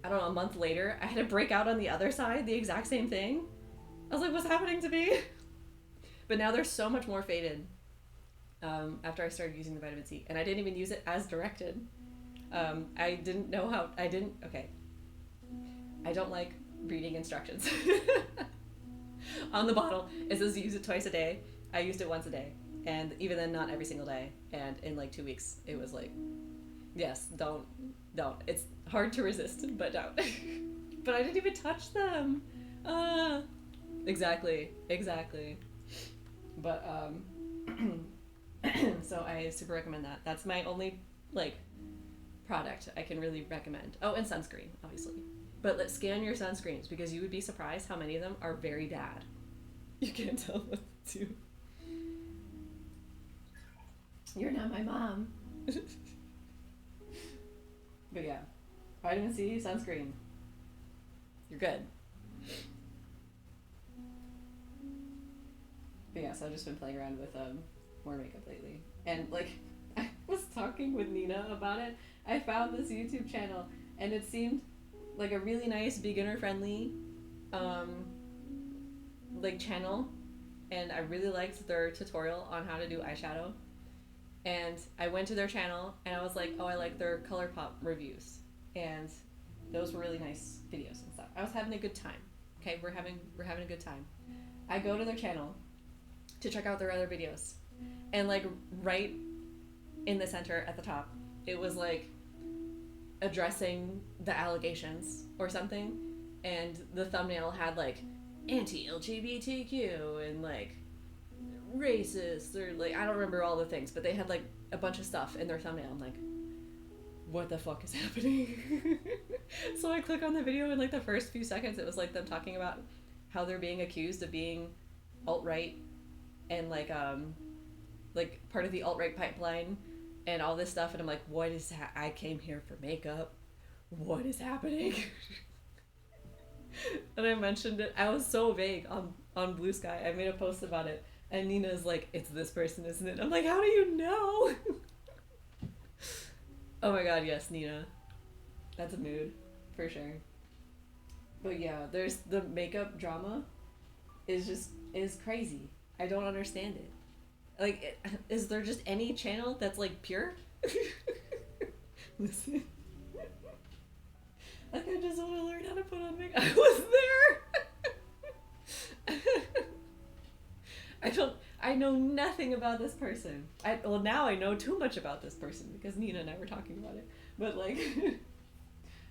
I don't know, a month later, I had a breakout on the other side, the exact same thing. I was like, what's happening to me? But now they're so much more faded after I started using the vitamin C. And I didn't even use it as directed. I didn't know how, okay. I don't like reading instructions. On the bottle, it says use it twice a day. I used it once a day. And even then, not every single day. And in like 2 weeks, it was like, yes, don't. It's hard to resist, but don't. But I didn't even touch them. Exactly. But, so I super recommend that. That's my only, like, product I can really recommend. Oh, and sunscreen, obviously. But let's scan your sunscreens because you would be surprised how many of them are very bad. You can't tell what to do. You're not my mom. But yeah, vitamin C, sunscreen. You're good. But yeah, so I've just been playing around with more makeup lately. And like, I was talking with Nina about it. I found this YouTube channel and it seemed like a really nice beginner-friendly like channel. And I really liked their tutorial on how to do eyeshadow. And I went to their channel and I was like, oh, I like their ColourPop reviews. And those were really nice videos and stuff. I was having a good time. Okay, we're having a good time. I go to their channel to check out their other videos. And like right in the center at the top, it was like addressing the allegations or something. And the thumbnail had like anti-LGBTQ and like racist or like, I don't remember all the things, but they had like a bunch of stuff in their thumbnail. I'm like, what the fuck is happening? So I click on the video and like the first few seconds it was like them talking about how they're being accused of being alt-right and like part of the alt-right pipeline and all this stuff, and I'm like, what is I came here for makeup, what is happening? And I mentioned it. I was so vague on Blue Sky. I made a post about it, and Nina's like, "It's this person, isn't it?" I'm like, "How do you know?" Oh my god, yes, Nina. That's a mood, for sure. But yeah, there's the makeup drama is crazy. I don't understand it. Like, is there just any channel that's like pure? Listen, like I just want to learn how to put on makeup. I was there. I don't. I know nothing about this person. Well, now I know too much about this person because Nina and I were talking about it. But like,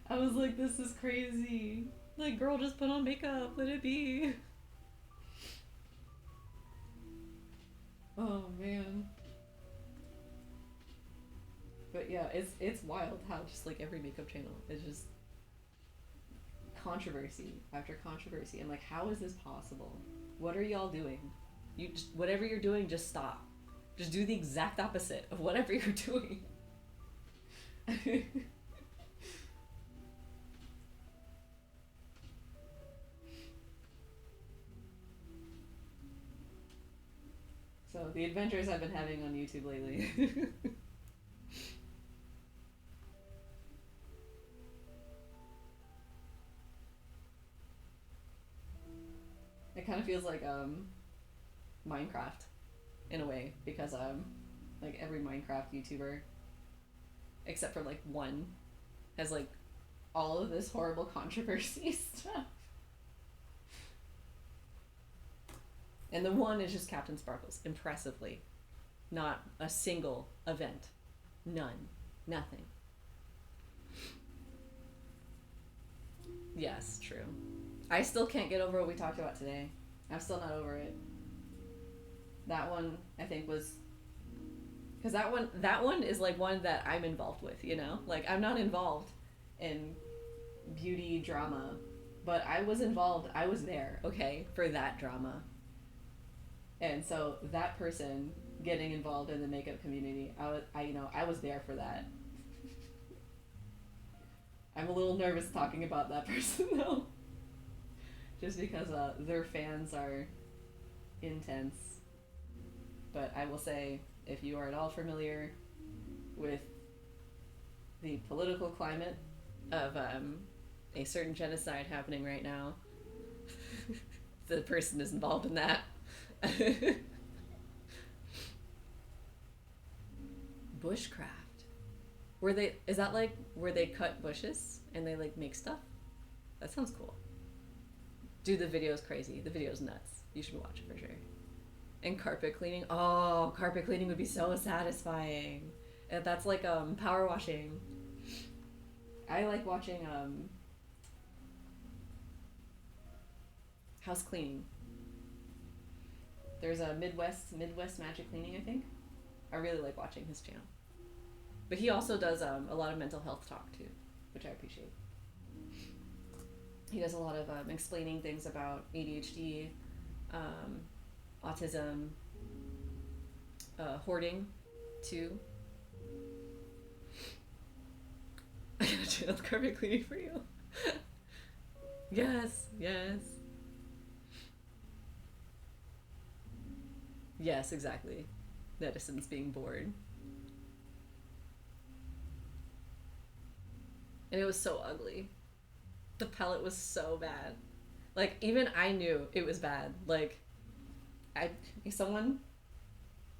I was like, this is crazy. Like, girl, just put on makeup. Let it be. Oh man. But yeah, it's wild how just like every makeup channel is just controversy after controversy. I'm like, how is this possible? What are y'all doing? You just, whatever you're doing, just stop. Just do the exact opposite of whatever you're doing. So the adventures I've been having on YouTube lately. It kind of feels Minecraft in a way because like every Minecraft YouTuber except for like one has like all of this horrible controversy stuff. And the one is just Captain Sparkles, impressively. Not a single event. None. Nothing. Yes, true. I still can't get over what we talked about today. I'm still not over it. That one, I think, was... Because that one is like one that I'm involved with, you know? Like, I'm not involved in beauty drama, but I was involved. I was there, okay, for that drama. And so that person getting involved in the makeup community, I was there for that. I'm a little nervous talking about that person though, just because their fans are intense. But I will say, if you are at all familiar with the political climate of a certain genocide happening right now, the person is involved in that. Bushcraft. Is that like where they cut bushes and they like make stuff? That sounds cool. Dude, the video's crazy. The video's nuts. You should watch it for sure. And carpet cleaning. Oh, carpet cleaning would be so satisfying. And that's like power washing. I like watching house cleaning. There's a Midwest Magic Cleaning, I think. I really like watching his channel. But he also does a lot of mental health talk too, which I appreciate. He does a lot of explaining things about ADHD, autism, hoarding too. I gotta channel carpet cleaning for you. Yes, yes. Yes, exactly. Edison's being bored. And it was so ugly. The palette was so bad. Like, even I knew it was bad. Like, someone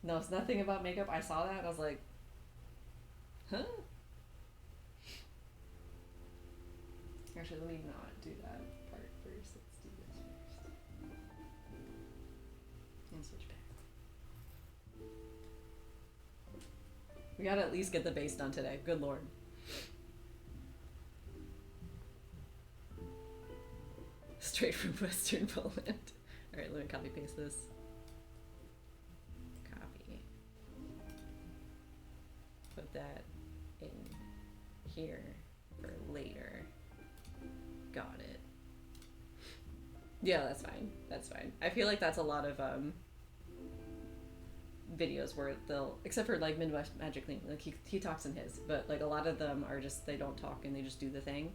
knows nothing about makeup. I saw that and I was like, huh? Actually, let me not do that part first. Let's do this first. And switch back. We gotta at least get the base done today. Good lord. Straight from Western Poland. Alright, let me copy paste this. Copy. Put that in here for later. Got it. Yeah, that's fine. That's fine. I feel like that's a lot of videos where they'll, except for like Midwest Magic Clean, like he talks in his, but like a lot of them are just, they don't talk and they just do the thing.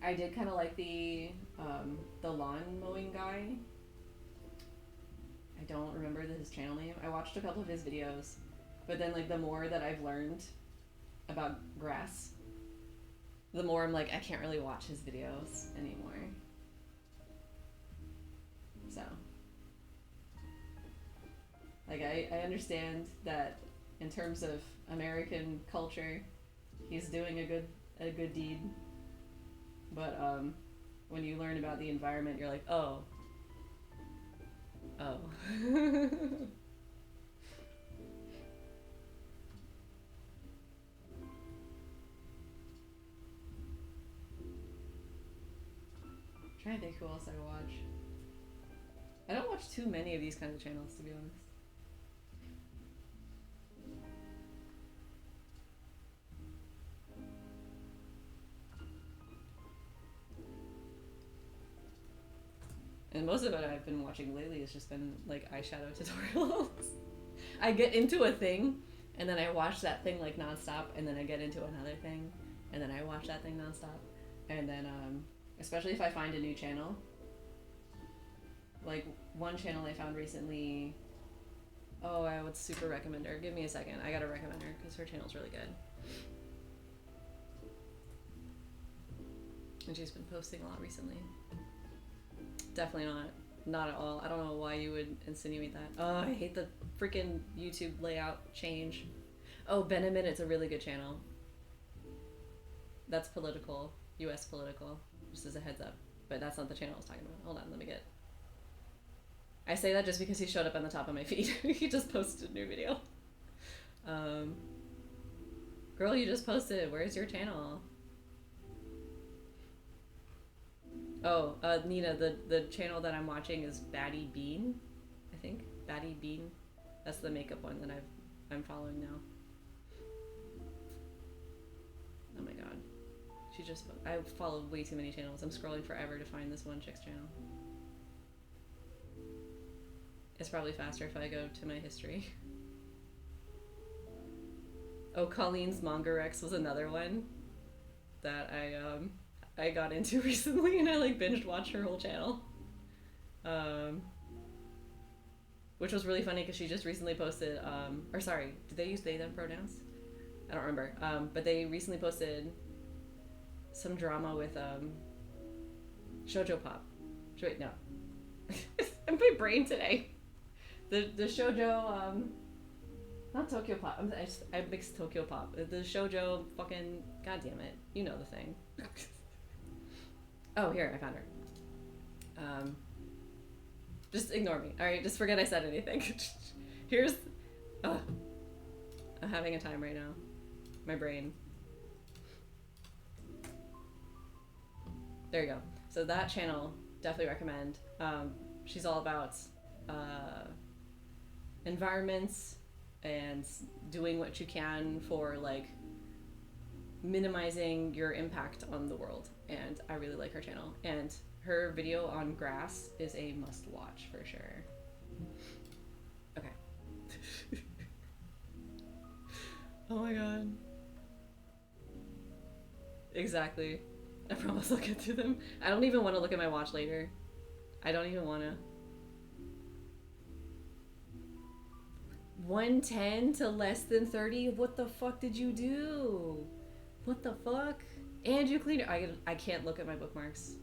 I did kind of like the lawn mowing guy. I don't remember his channel name. I watched a couple of his videos, but then like the more that I've learned about grass, the more I'm like I can't really watch his videos anymore. So, like I understand that in terms of American culture, he's doing a good deed. But when you learn about the environment, you're like, oh. Trying to think who else I watch. I don't watch too many of these kinds of channels, to be honest. And most of it I've been watching lately has just been like eyeshadow tutorials. I get into a thing, and then I watch that thing like nonstop, and then I get into another thing, and then I watch that thing nonstop. And then, especially if I find a new channel, like one channel I found recently, oh, I would super recommend her. Give me a second. I gotta recommend her because her channel's really good. And she's been posting a lot recently. Definitely not at all. I don't know why you would insinuate that. Oh, I hate the freaking YouTube layout change. Oh, Benjamin, it's a really good channel. That's political, US political, just as a heads up. But that's not the channel I was talking about. Hold on, let me get. I say that just because he showed up on the top of my feed. He just posted a new video. Girl, you just posted. Where's your channel? Oh, Nina, the channel that I'm watching is Batty Bean, I think. Batty Bean. That's the makeup one that I'm following now. Oh my god. I followed way too many channels. I'm scrolling forever to find this one chick's channel. It's probably faster if I go to my history. Oh, Colleen's Manga Rex was another one that I got into recently, and I like binged watched her whole channel. Which was really funny because she just recently posted, or sorry, did they use they them pronouns? I don't remember. But they recently posted some drama with Shoujo Pop. Wait, no. I'm my brain today. The Shoujo, not Tokyo Pop. I mixed Tokyo Pop. The Shoujo fucking, god damn it. You know the thing. Oh, here, I found her. Just ignore me. Alright, just forget I said anything. Here's... I'm having a time right now. My brain. There you go. So that channel, definitely recommend. She's all about environments and doing what you can for, like, minimizing your impact on the world. And I really like her channel. And her video on grass is a must watch for sure. Okay. Oh my god. Exactly. I promise I'll get through them. I don't even want to look at my watch later. I don't even want to. 110 to less than 30? What the fuck did you do? What the fuck? And you cleaned it. I can't look at my bookmarks.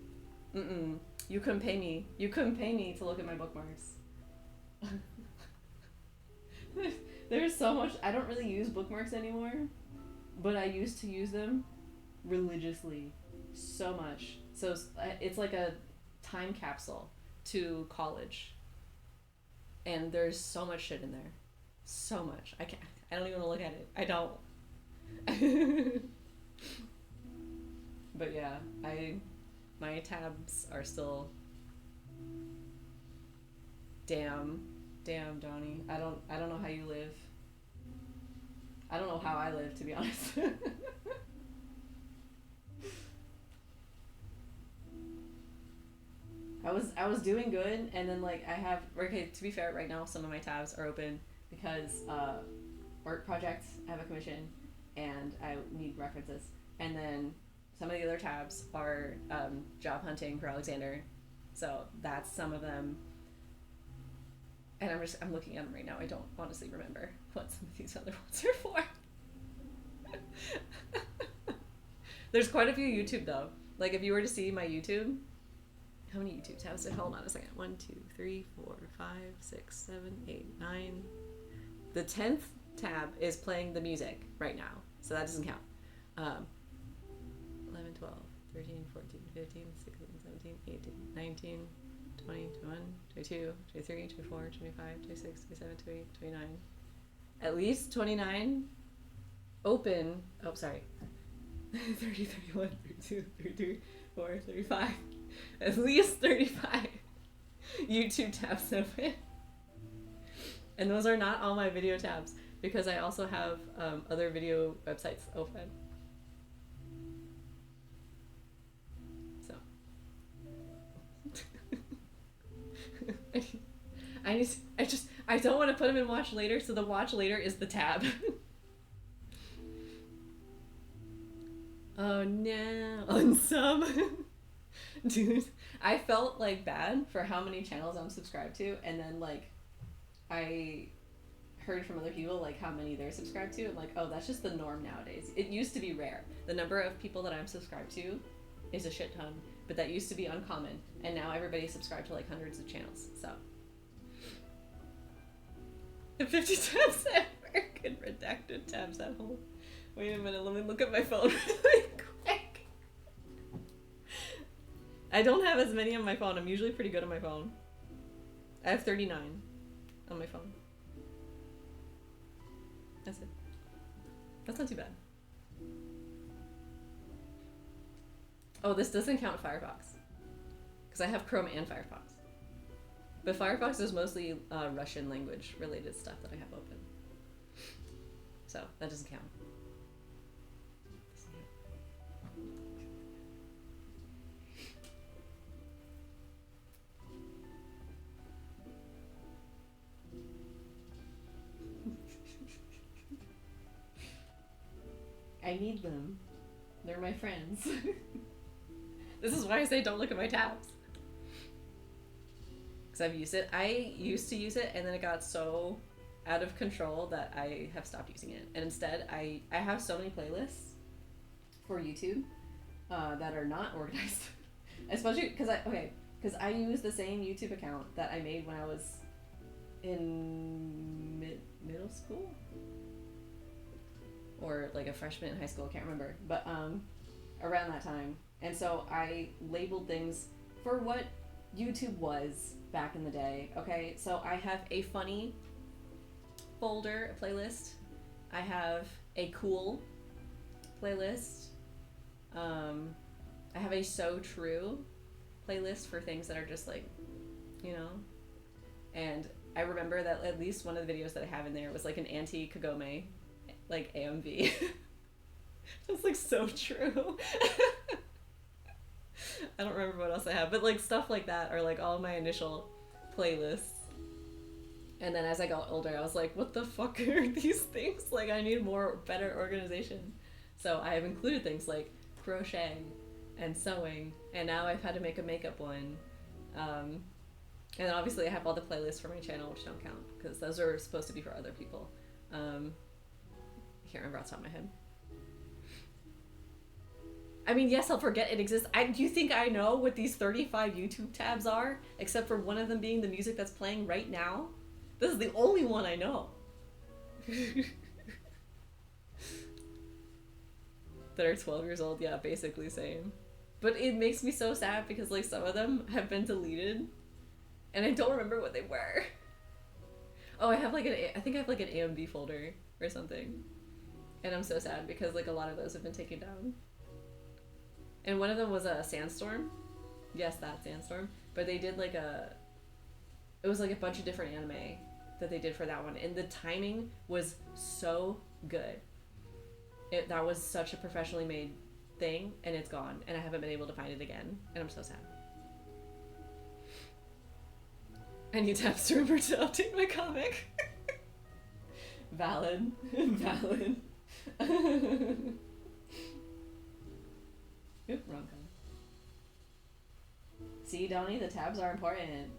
Mm-mm. You couldn't pay me. You couldn't pay me to look at my bookmarks. There's so much. I don't really use bookmarks anymore, but I used to use them religiously. So much. So it's like a time capsule to college. And there's so much shit in there. So much. I don't even want to look at it. I don't. But yeah, my tabs are still. Damn, Donnie. I don't know how you live. I don't know how I live, to be honest. I was doing good, and then like to be fair, right now some of my tabs are open because art projects, I have a commission and I need references, and then Some of the other tabs are job hunting for Alexander. So that's some of them. And I'm looking at them right now. I don't honestly remember what some of these other ones are for. There's quite a few YouTube though. Like if you were to see my YouTube, how many YouTube tabs? Hold on a second. 1, 2, 3, 4, 5, 6, 7, 8, 9. The 10th tab is playing the music right now, so that doesn't count. 11, 12, 13, 14, 15, 16, 17, 18, 19, 20, 21, 22, 23, 24, 25, 26, 27, 28, 29. At least 29 open. Oh, sorry. 30, 31, 32, 33, 34, 35. At least 35 YouTube tabs open. And those are not all my video tabs because I also have other video websites open. So I don't want to put them in watch later, so the watch later is the tab. Oh no, unsub. Dude, I felt like bad for how many channels I'm subscribed to, and then like I heard from other people like how many they're subscribed to. I'm like, oh, that's just the norm nowadays. It used to be rare. The number of people that I'm subscribed to is a shit ton, but that used to be uncommon, and now everybody's subscribed to like hundreds of channels. So the 50 tabs at work and redacted tabs at home. Wait a minute, let me look at my phone really quick. I don't have as many on my phone. I'm usually pretty good on my phone. I have 39 on my phone. That's it. That's not too bad. Oh, this doesn't count Firefox. Because I have Chrome and Firefox. But Firefox is mostly Russian language related stuff that I have open. So that doesn't count. I need them. They're my friends. This is why I say don't look at my tabs. Because I've used it. I used to use it and then it got so out of control that I have stopped using it. And instead, I have so many playlists for YouTube that are not organized. Especially because I use the same YouTube account that I made when I was in middle school? Or like a freshman in high school, I can't remember, but around that time. And so I labeled things for what YouTube was back in the day. Okay, so I have a funny folder, a playlist. I have a cool playlist. I have a so true playlist for things that are just like, you know. And I remember that at least one of the videos that I have in there was like an anti-Kagome like AMV. That's like so true. I don't remember what else I have, but like stuff like that are like all my initial playlists. And then as I got older, I was like, what the fuck are these things? Like I need better organization. So I have included things like crocheting and sewing, and now I've had to make a makeup one. And then obviously I have all the playlists for my channel, which don't count because those are supposed to be for other people. I can't remember off the top of my head. I mean, yes, I'll forget it exists. Do you think I know what these 35 YouTube tabs are? Except for one of them being the music that's playing right now? This is the only one I know. That are 12 years old, yeah, basically same. But it makes me so sad because like some of them have been deleted and I don't remember what they were. Oh, I think I have like an AMV folder or something. And I'm so sad because like a lot of those have been taken down. And one of them was a Sandstorm. Yes, that Sandstorm. But they did like it was like a bunch of different anime that they did for that one. And the timing was so good. That was such a professionally made thing, and it's gone. And I haven't been able to find it again. And I'm so sad. I need tabs to remember to update my comic. Valid. Valid. Oop, wrong color. See, Donnie, the tabs are important.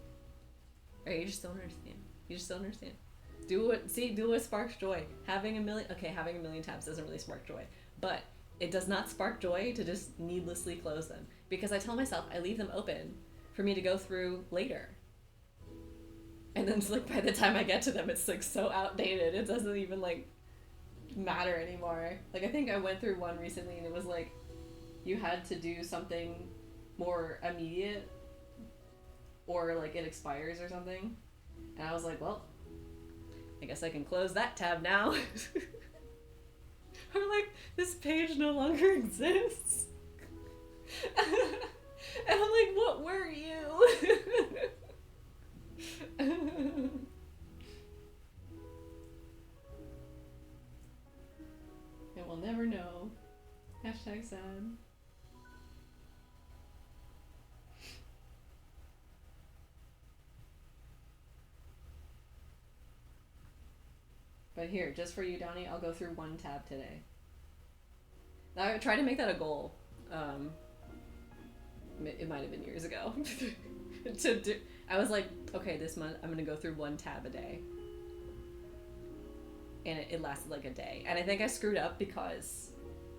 Or you just don't understand. You just don't understand. Do what sparks joy. Having a million tabs doesn't really spark joy. But it does not spark joy to just needlessly close them. Because I tell myself I leave them open for me to go through later. And then it's like by the time I get to them, it's like so outdated. It doesn't even like matter anymore. Like I think I went through one recently and it was like you had to do something more immediate or like it expires or something. And I was like, well, I guess I can close that tab now. Or like, this page no longer exists. And I'm like, what were you? And we'll never know. Hashtag sad. But here, just for you, Donnie, I'll go through one tab today. I tried to make that a goal. It might have been years ago. I was like, okay, this month I'm gonna go through one tab a day. And it lasted like a day. And I think I screwed up because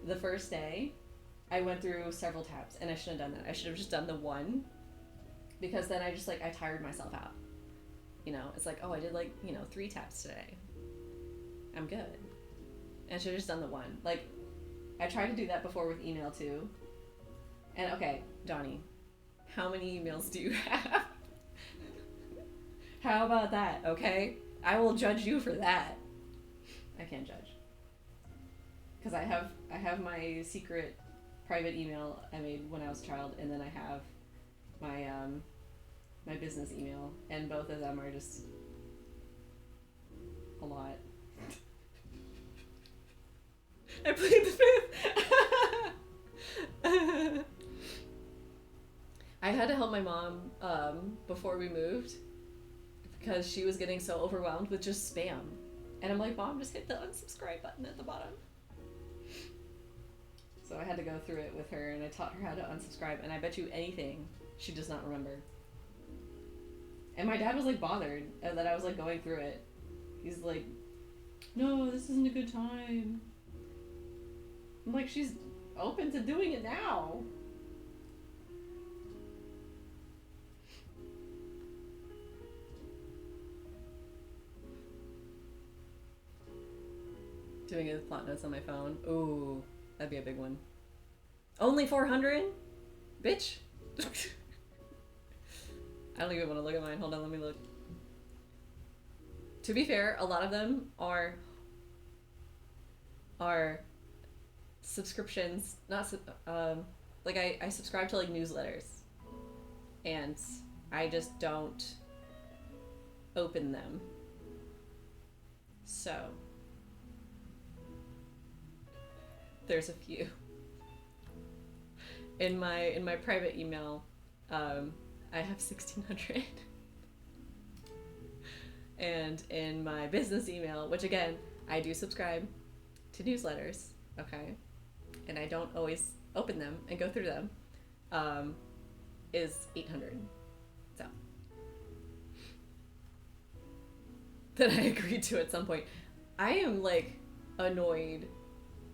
the first day I went through several tabs and I shouldn't have done that. I should have just done the one because then I tired myself out. You know, it's like, oh, I did like, 3 tabs today. I'm good. And I should have just done the one. Like, I tried to do that before with email too. And okay, Donnie, how many emails do you have? How about that, okay? I will judge you for that. I can't judge. Because I have my secret private email I made when I was a child, and then I have my my business email, and both of them are just a lot. I played the fifth. I had to help my mom before we moved because she was getting so overwhelmed with just spam. And I'm like, Mom, just hit the unsubscribe button at the bottom. So I had to go through it with her and I taught her how to unsubscribe, and I bet you anything she does not remember. And my dad was like bothered that I was like going through it. He's like, no, this isn't a good time. I'm like, she's open to doing it now. Doing it with plot notes on my phone. Ooh, that'd be a big one. Only 400? Bitch. I don't even want to look at mine. Hold on, let me look. To be fair, a lot of them are subscriptions, not like I subscribe to like newsletters, and I just don't open them. So there's a few. In my private email, I have 1,600. And in my business email, which again, I do subscribe to newsletters, okay? And I don't always open them and go through them, is 800. So. That I agreed to at some point. I am like annoyed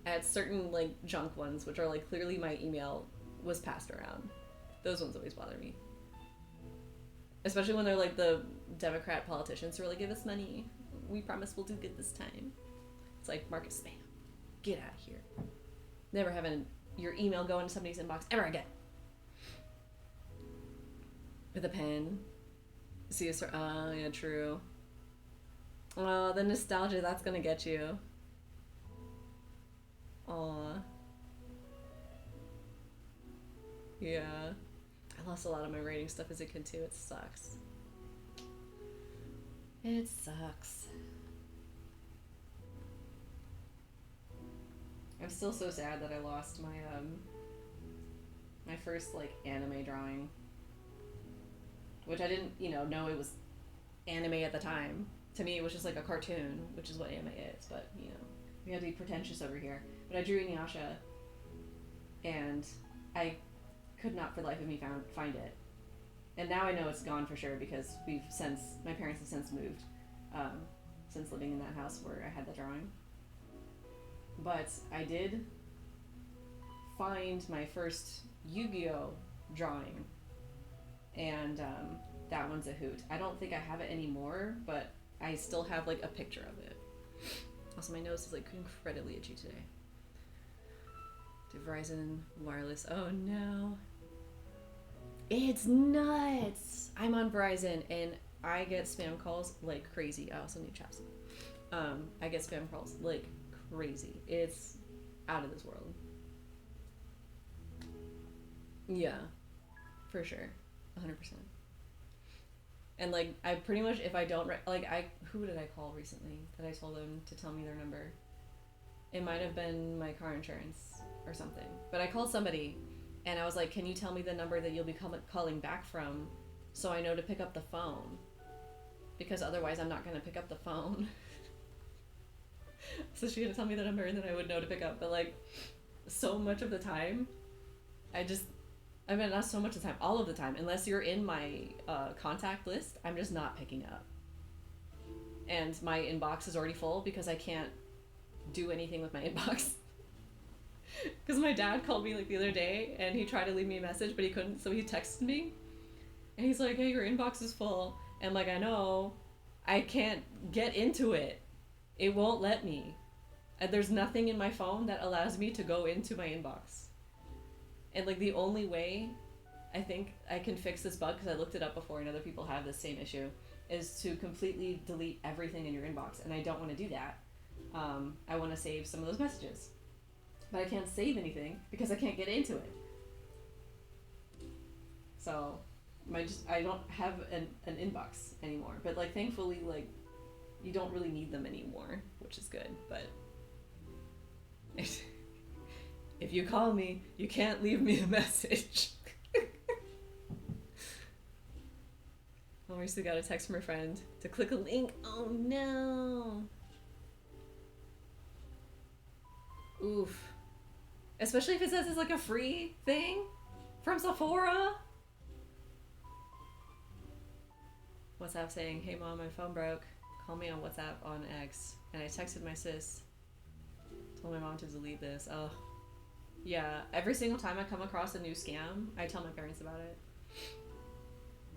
at certain like junk ones, which are like clearly my email was passed around. Those ones always bother me. Especially when they're like the Democrat politicians who are like, give us money. We promise we'll do good this time. It's like, mark it spam. Get out of here. Never having your email go into somebody's inbox ever again. With a pen. See, oh, yeah, true. Oh, the nostalgia, that's gonna get you. Aw. Yeah. I lost a lot of my writing stuff as a kid too. It sucks. It sucks. I'm still so sad that I lost my my first like anime drawing, which I didn't know it was anime at the time. To me, it was just like a cartoon, which is what anime is. But we had to be pretentious over here. But I drew Inuyasha, and I could not for the life of me find it. And now I know it's gone for sure because my parents have since moved, since living in that house where I had the drawing. But I did find my first Yu-Gi-Oh drawing, and that one's a hoot. I don't think I have it anymore, but I still have like a picture of it. Also, my nose is like incredibly itchy today. To Verizon Wireless. Oh no. It's nuts. I'm on Verizon and I get spam calls like crazy. I also need chapstick. I get spam calls like crazy. It's out of this world. Yeah, for sure. 100%. And like, I pretty much, if I don't, who did I call recently that I told them to tell me their number? It might have been my car insurance or something. But I called somebody and I was like, can you tell me the number that you'll be calling back from so I know to pick up the phone? Because otherwise I'm not going to pick up the phone. So she had to tell me the number and then I would know to pick up. But like, so much of the time, not so much of the time, all of the time, unless you're in my contact list, I'm just not picking up. And my inbox is already full because I can't do anything with my inbox. Because my dad called me like the other day and he tried to leave me a message but he couldn't, so he texted me and he's like, hey, your inbox is full. And like, I know, I can't get into it. It won't let me. There's nothing in my phone that allows me to go into my inbox. And like, the only way I think I can fix this bug, because I looked it up before and other people have this same issue, is to completely delete everything in your inbox. And I don't want to do that. I want to save some of those messages. But I can't save anything because I can't get into it. So I don't have an inbox anymore. But like, thankfully, like, you don't really need them anymore, which is good. But if you call me, you can't leave me a message. Obviously got a text from her friend to click a link. Oh no. Oof. Especially if it says it's like a free thing from Sephora. WhatsApp saying, hey mom, my phone broke. Call me on WhatsApp on X. And I texted my sis. Told my mom to delete this. Oh. Yeah, every single time I come across a new scam, I tell my parents about it.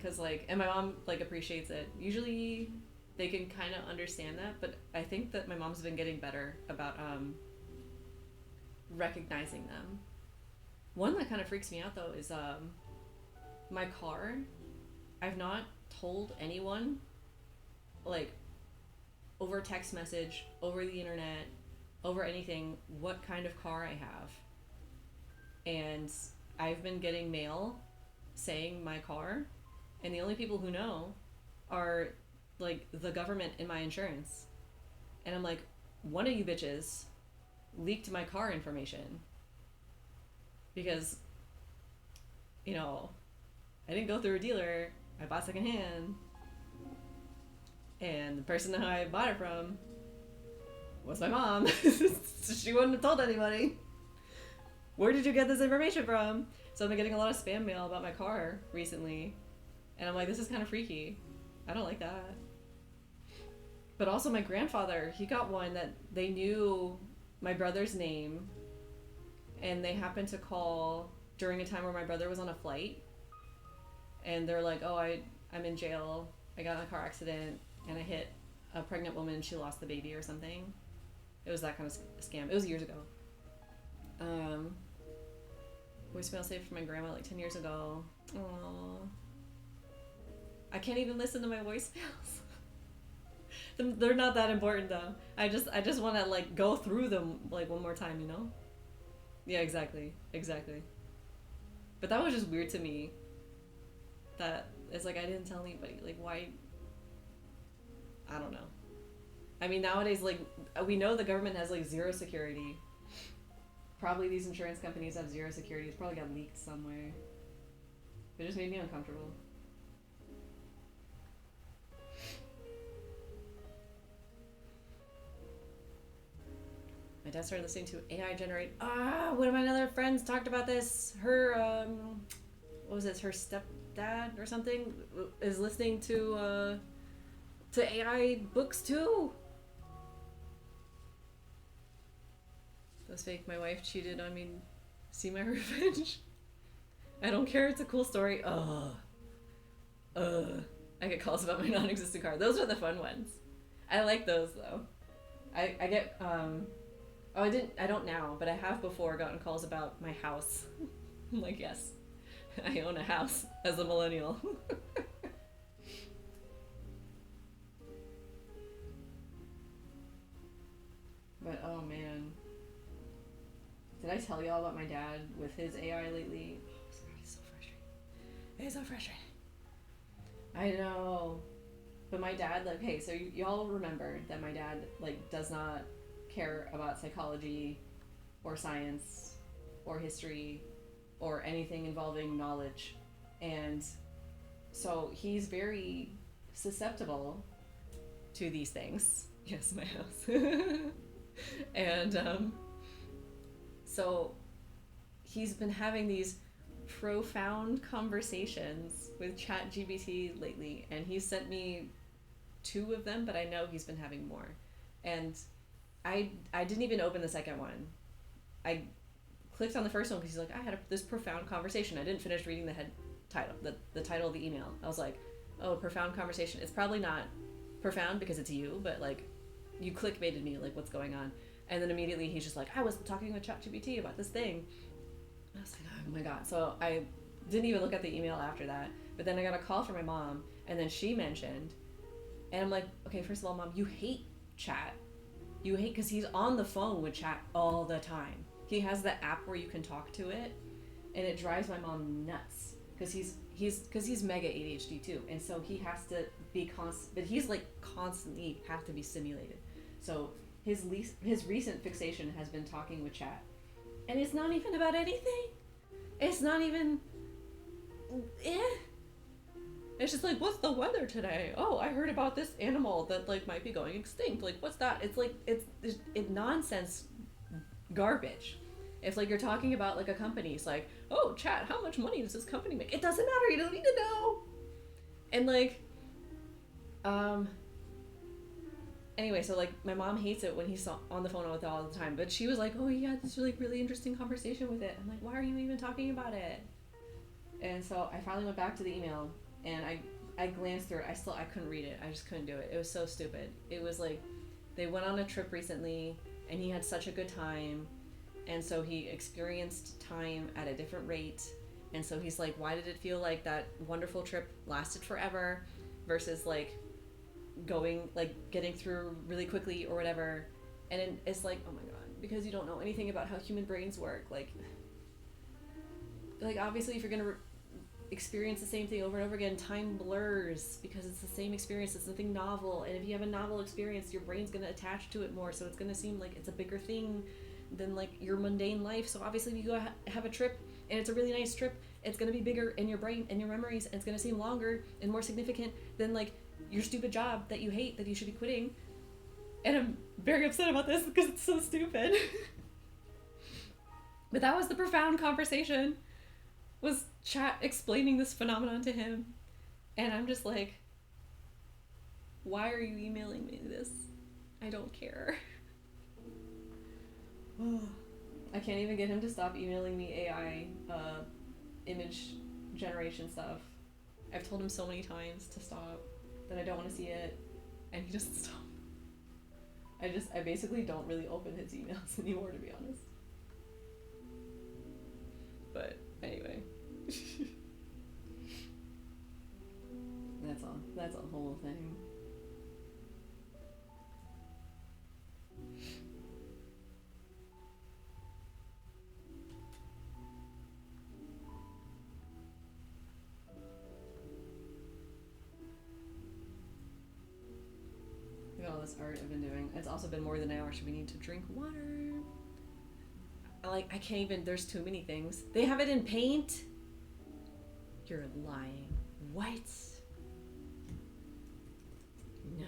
Cause like, and my mom like appreciates it. Usually they can kind of understand that, but I think that my mom's been getting better about recognizing them. One that kind of freaks me out though is my car. I've not told anyone, like, over text message, over the internet, over anything, what kind of car I have. And I've been getting mail saying my car, and the only people who know are like the government and my insurance. And I'm like, one of you bitches leaked my car information because, you know, I didn't go through a dealer, I bought secondhand, and the person that I bought it from was my mom. She wouldn't have told anybody. Where did you get this information from? So I've been getting a lot of spam mail about my car recently, and I'm like, this is kind of freaky. I don't like that. But also my grandfather, he got one that they knew my brother's name, and they happened to call during a time where my brother was on a flight, and they're like, oh, I'm in jail, I got in a car accident, and I hit a pregnant woman, she lost the baby or something. It was that kind of scam. It was years ago. Voicemail saved from my grandma like 10 years ago. Aww. I can't even listen to my voicemails. They're not that important though. I just want to like go through them like one more time, you know? Yeah, exactly. But that was just weird to me. That it's like I didn't tell anybody. Like, why? I don't know. I mean, nowadays, like, we know the government has like zero security. Probably these insurance companies have zero security. It's probably got leaked somewhere. It just made me uncomfortable. My dad started listening to AI generate. One of my other friends talked about this. Her, what was this? Her stepdad or something is listening to AI books too. That's fake. My wife cheated on me. See my revenge. I don't care. It's a cool story. I get calls about my non-existent car. Those are the fun ones. I like those though. I get I don't now, but I have before gotten calls about my house. I'm like, yes, I own a house as a millennial. But oh man, did I tell y'all about my dad with his AI lately? Oh god, he's so frustrating. He's so frustrating. I know. But my dad, like, hey, so y'all remember that my dad, like, does not care about psychology or science or history or anything involving knowledge. And so he's very susceptible to these things. Yes, my house. And so he's been having these profound conversations with ChatGPT lately, and he sent me 2 of them, but I know he's been having more. And I didn't even open the second one. I clicked on the first one because he's like, I had this profound conversation. I didn't finish reading the head title, the title of the email. I was like, oh, profound conversation. It's probably not profound because it's you, but like, you clickbaited me, like, what's going on? And then immediately he's just like, I was talking with ChatGPT about this thing. I was like, oh my god. So I didn't even look at the email after that. But then I got a call from my mom, and then she mentioned, and I'm like, okay, first of all, Mom, you hate chat. You hate, because he's on the phone with chat all the time. He has the app where you can talk to it, and it drives my mom nuts. Because he's mega ADHD too, and so he has to be but he's like constantly have to be stimulated. So his recent fixation has been talking with chat, and it's not even about anything. It's not even. It's just like, what's the weather today? Oh, I heard about this animal that like might be going extinct. Like, what's that? It's like it's nonsense, garbage. If like you're talking about like a company, it's like, oh, chat, how much money does this company make? It doesn't matter. You don't need to know. And like, anyway, so like my mom hates it when he's on the phone with it all the time. But she was like, oh, you had this really interesting conversation with it. I'm like, why are you even talking about it? And so I finally went back to the email, and I glanced through it. I couldn't read it. I just couldn't do it. It was so stupid. It was like, they went on a trip recently, and he had such a good time. And so he experienced time at a different rate. And so he's like, why did it feel like that wonderful trip lasted forever versus like getting through really quickly or whatever. And it's like, oh my god, because you don't know anything about how human brains work. Like obviously if you're gonna experience the same thing over and over again, time blurs because it's the same experience. It's something novel. And if you have a novel experience, your brain's gonna attach to it more. So it's gonna seem like it's a bigger thing than like your mundane life. So obviously if you go have a trip and it's a really nice trip, it's going to be bigger in your brain and your memories, and it's going to seem longer and more significant than like your stupid job that you hate, that you should be quitting. And I'm very upset about this because it's so stupid. But that was the profound conversation, was chat explaining this phenomenon to him. And I'm just like, why are you emailing me this? I don't care. I can't even get him to stop emailing me AI image generation stuff. I've told him so many times to stop, that I don't want to see it, and he doesn't stop. I basically don't really open his emails anymore, to be honest. But anyway. That's a whole thing. All this art I've been doing. It's also been more than an hour, so we need to drink water. I can't even, there's too many things. They have it in paint? You're lying. What? No.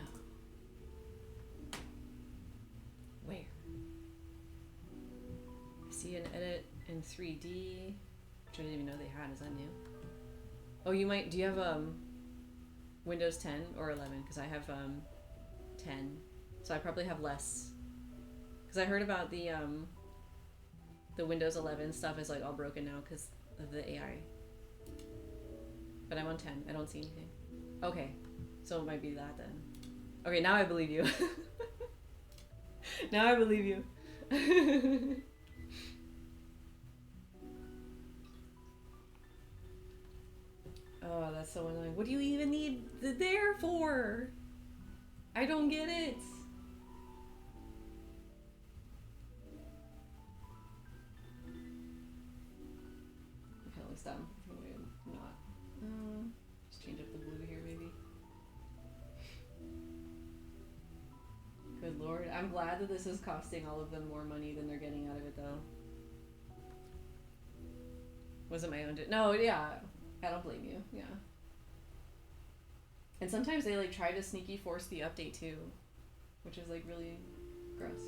Where? see an edit in 3D, which I didn't even know they had. Is that new? Oh, you might. Do you have Windows 10 or 11? Because I have 10, so I probably have less. Because I heard about the Windows 11 stuff is like all broken now because of the AI. But I'm on 10. I don't see anything. Okay, so it might be that then. Okay, now I believe you. Now I believe you. Oh, that's so annoying. What do you even need the there for? I don't get it. Okay, at least I'm not. Just change up the blue here, maybe. Good lord. I'm glad that this is costing all of them more money than they're getting out of it, though. Wasn't my own. No, yeah. I don't blame you. Yeah. And sometimes they like try to sneaky force the update too, which is like really gross.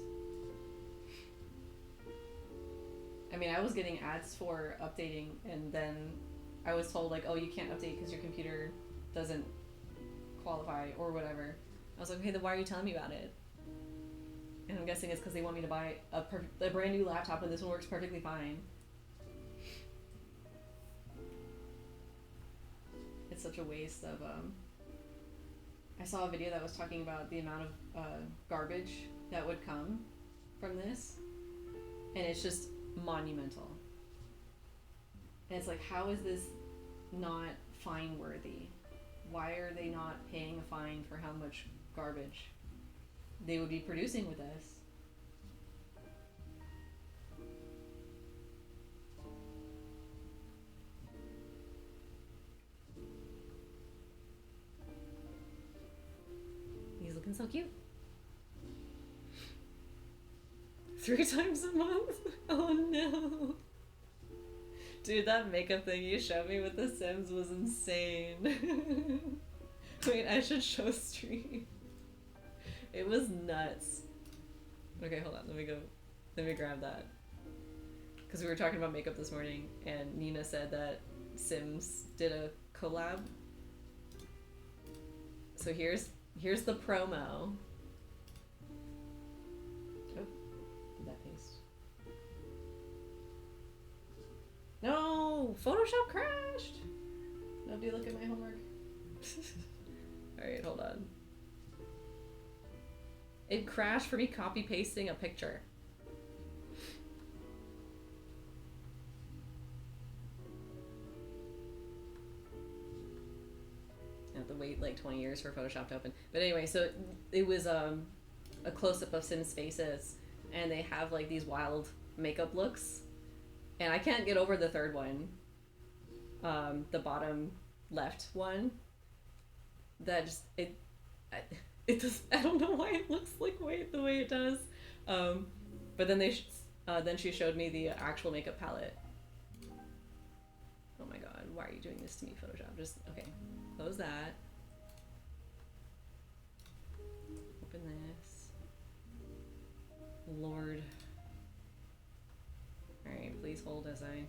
I mean, I was getting ads for updating, and then I was told like, oh, you can't update because your computer doesn't qualify or whatever. I was like, okay, then why are you telling me about it? And I'm guessing it's because they want me to buy a brand new laptop and this one works perfectly fine. It's such a waste of, I saw a video that was talking about the amount of garbage that would come from this, and it's just monumental. And it's like, how is this not fine worthy? Why are they not paying a fine for how much garbage they would be producing with this? He's looking so cute. 3 times a month? Oh no. Dude, that makeup thing you showed me with the Sims was insane. Wait, I should show stream. It was nuts. Okay, hold on. Let me grab that. Because we were talking about makeup this morning, and Nina said that Sims did a collab. So here's the promo. Oh, did that paste? No! Photoshop crashed! Nobody look at my homework. Alright, hold on. It crashed for me copy pasting a picture. I have to wait like 20 years for Photoshop to open. But anyway, so it was a close-up of Sims faces, and they have like these wild makeup looks. And I can't get over the third one. The bottom left one. That just, it does, I don't know why it looks like the way it does. But then then she showed me the actual makeup palette. Oh my god, why are you doing this to me, Photoshop? Just, okay, close that. Open this. Lord. Alright, please hold as I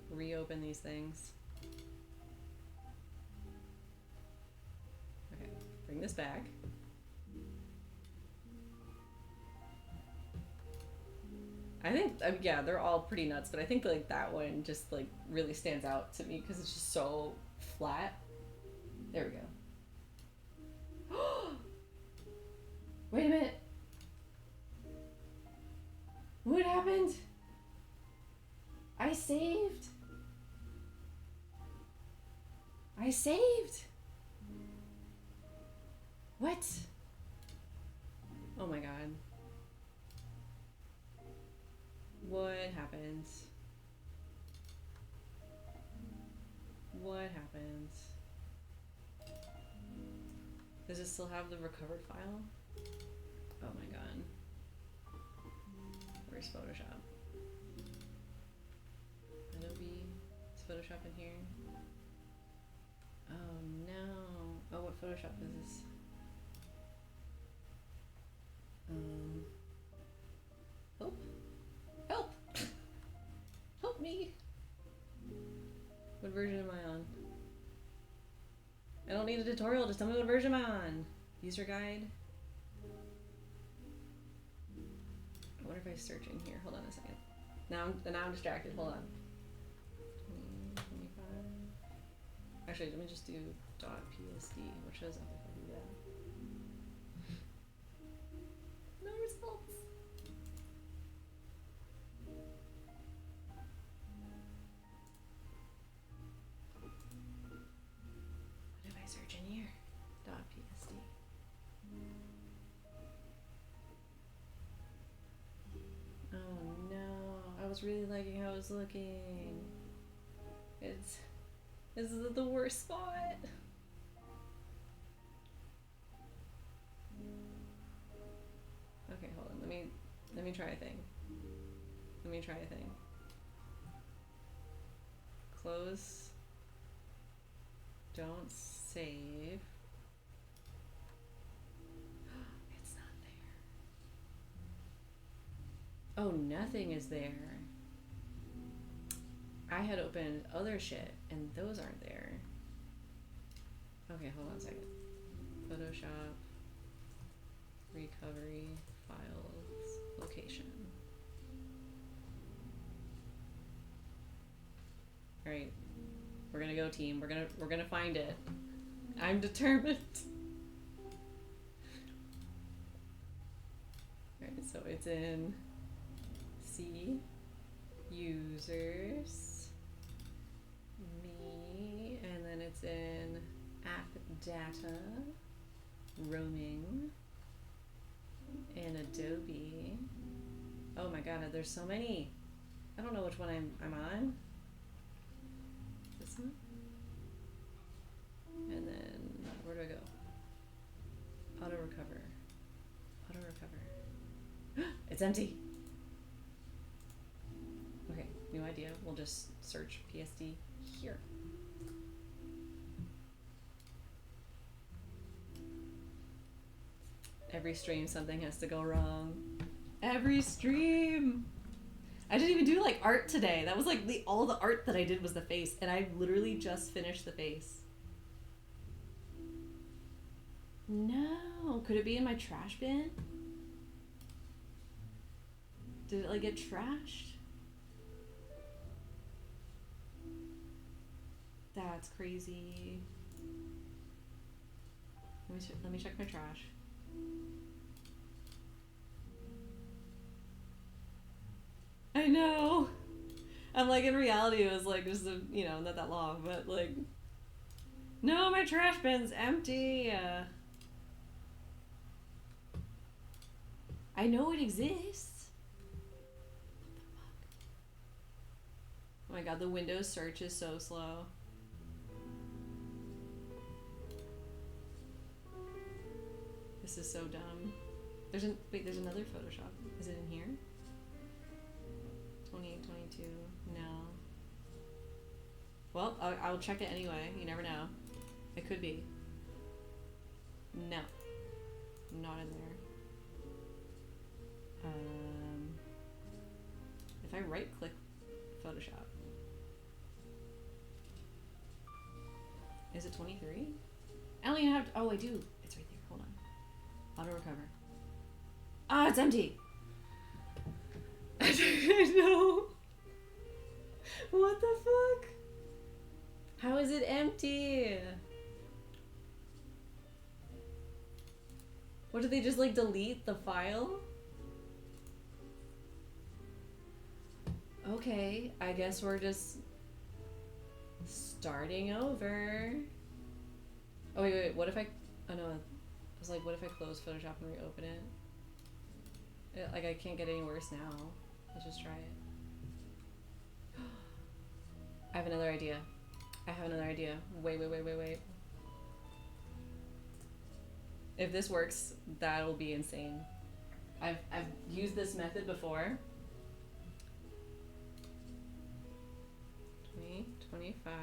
reopen these things. Okay, bring this back. I think, yeah, they're all pretty nuts, but I think like that one just like really stands out to me because it's just so flat. There we go. Wait a minute. What happened? I saved. I saved. What? Oh my god. What happened? What happened? Does it still have the recovered file? Oh my god. Where's Photoshop? Adobe. Is Photoshop in here? Oh no. Oh, what Photoshop is this? Help. Help! tutorial. Just tell me what version I'm on. User guide. I wonder if I search in here. Hold on a second. Now I'm distracted. Hold on. 25. Actually, let me just do .psd. What shows up if I do that? No results. What if I search in here? .psd. Oh no, I was really liking how it was looking. This is the worst spot. Okay, hold on. Let me try a thing. Close. Don't save. It's not there. Oh, nothing is there. I had opened other shit and those aren't there. Okay, hold on a second. Photoshop, recovery, files, location. All right, we're gonna go, team. We're gonna find it. I'm determined. All right, so it's in C, users, me, and then it's in app data, roaming, and Adobe. Oh my god, there's so many. I don't know which one I'm on. This one? And then where do I go? Auto recover. It's empty. Okay, new idea. We'll just search PSD here. Every stream something has to go wrong. Every stream. I didn't even do like art today. That was like all the art that I did was the face, and I literally just finished the face. No, could it be in my trash bin? Did it like get trashed? That's crazy. Let me check my trash. I know. I'm like, in reality it was like just not that long, but like, no, my trash bin's empty. I know it exists. Oh my god, the Windows search is so slow. This is so dumb. There's another Photoshop. Is it in here? 28, 22, no. Well, I'll check it anyway. You never know. It could be. No. Not in there. If I right click Photoshop. Is it 23? I don't even have to, oh I do. It's right there, hold on. Auto recover. Ah, it's empty. I know. What the fuck? How is it empty? What, did they just like delete the file? Okay, I guess we're just starting over. Oh wait, what if I, oh no, I was like, what if I close Photoshop and reopen it? Like I can't get any worse now. Let's just try it. I have another idea. Wait. If this works, that'll be insane. I've used this method before. 20, 25.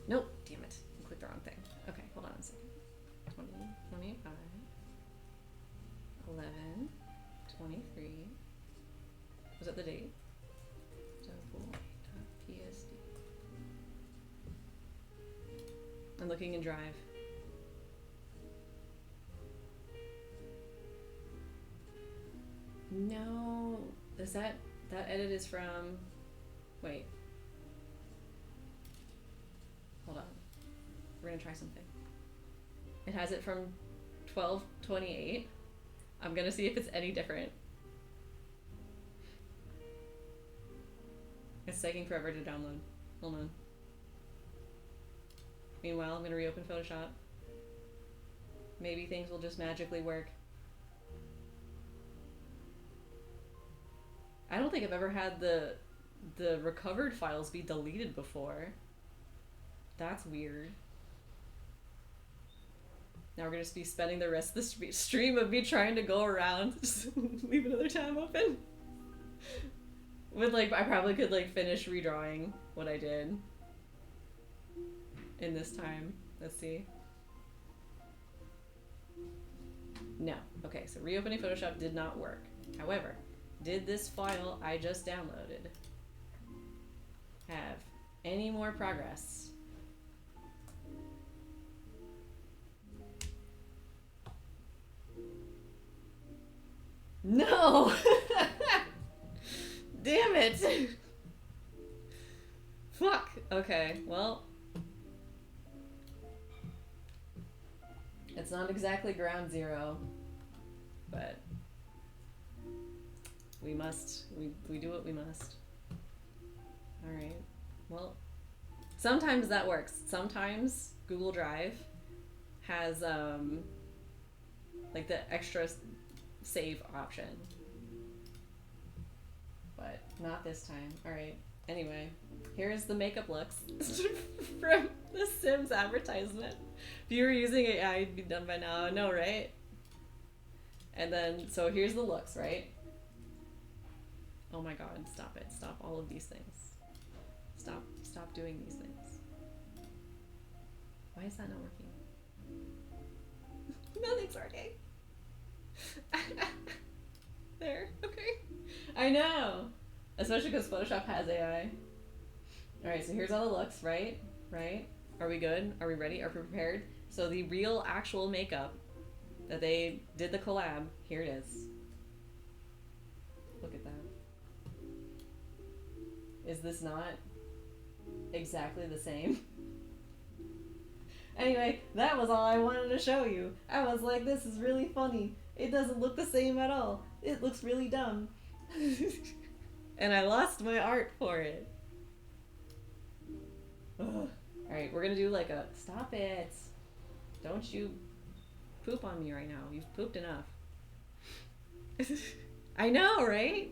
Nope, damn it. I clicked the wrong thing. Okay, hold on a second. 20, 25, 11, 23. Was that the date? .PSD. I'm looking in Drive. No, is that edit is from, wait. Hold on. We're gonna try something. It has it from 12/28. I'm gonna see if it's any different. It's taking forever to download. Hold on. Meanwhile, I'm gonna reopen Photoshop. Maybe things will just magically work. I don't think I've ever had the recovered files be deleted before. That's weird. Now we're gonna just be spending the rest of the stream of me trying to go around. Just leave another tab open. With like, I probably could like finish redrawing what I did in this time. Let's see. No. Okay, so reopening Photoshop did not work. However, did this file I just downloaded have any more progress? No! Damn it! Fuck! Okay, well. It's not exactly ground zero, but we must, we do what we must. Alright, well, sometimes that works. Sometimes Google Drive has, like the extra save option. But not this time. Alright, anyway, here's the makeup looks from the Sims advertisement. If you were using AI, it'd be done by now. I know, right? And then, so here's the looks, right? Oh my god, stop it. Stop all of these things. Stop doing these things. Why is that not working? Nothing's working. There, okay. I know! Especially because Photoshop has AI. Alright, so here's all the looks, right? Right? Are we good? Are we ready? Are we prepared? So the real actual makeup that they did the collab, here it is. Look at that. Is this not exactly the same? Anyway, that was all I wanted to show you. I was like, this is really funny. It doesn't look the same at all. It looks really dumb. And I lost my art for it. Ugh. Alright, we're gonna do like a... Stop it! Don't you poop on me right now. You've pooped enough. I know, right?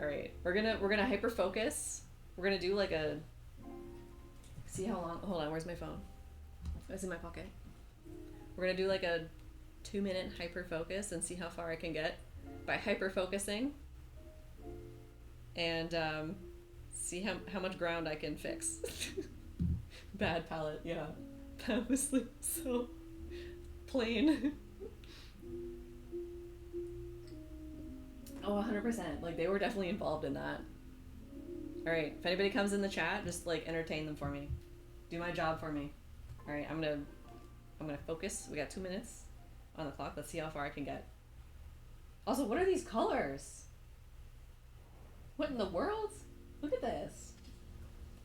Alright, we're gonna hyper focus. We're gonna do like a... See how long... Hold on, where's my phone? It's in my pocket. We're gonna do like a 2-minute hyper focus and see how far I can get by hyper focusing. And see how much ground I can fix. Bad palette, yeah. That was like so plain. Oh, 100%. Like, they were definitely involved in that. Alright, if anybody comes in the chat, just like entertain them for me. Do my job for me. Alright, I'm gonna focus. We got 2 minutes on the clock. Let's see how far I can get. Also, what are these colors? What in the world? Look at this.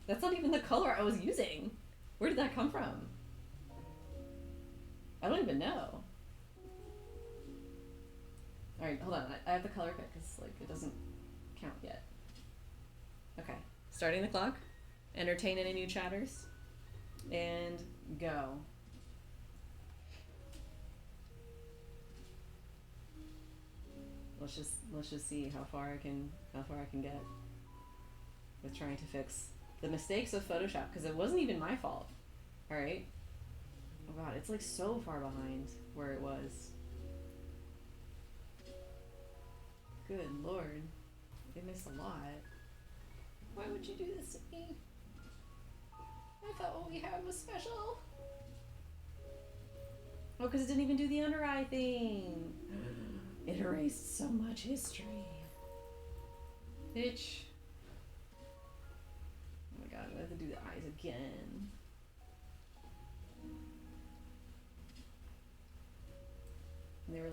That's not even the color I was using. Where did that come from? I don't even know. Alright, hold on. I have the color pick because like it doesn't count yet. Okay, starting the clock. Entertain any new chatters. And go. Let's just see how far I can get with trying to fix the mistakes of Photoshop, because it wasn't even my fault. All right. Oh god, it's like so far behind where it was. Good lord, they missed a lot. Why would you do this to me? I thought what we had was special. Oh, because it didn't even do the under eye thing. It erased so much history. Bitch. Oh my god, I have to do the eyes again.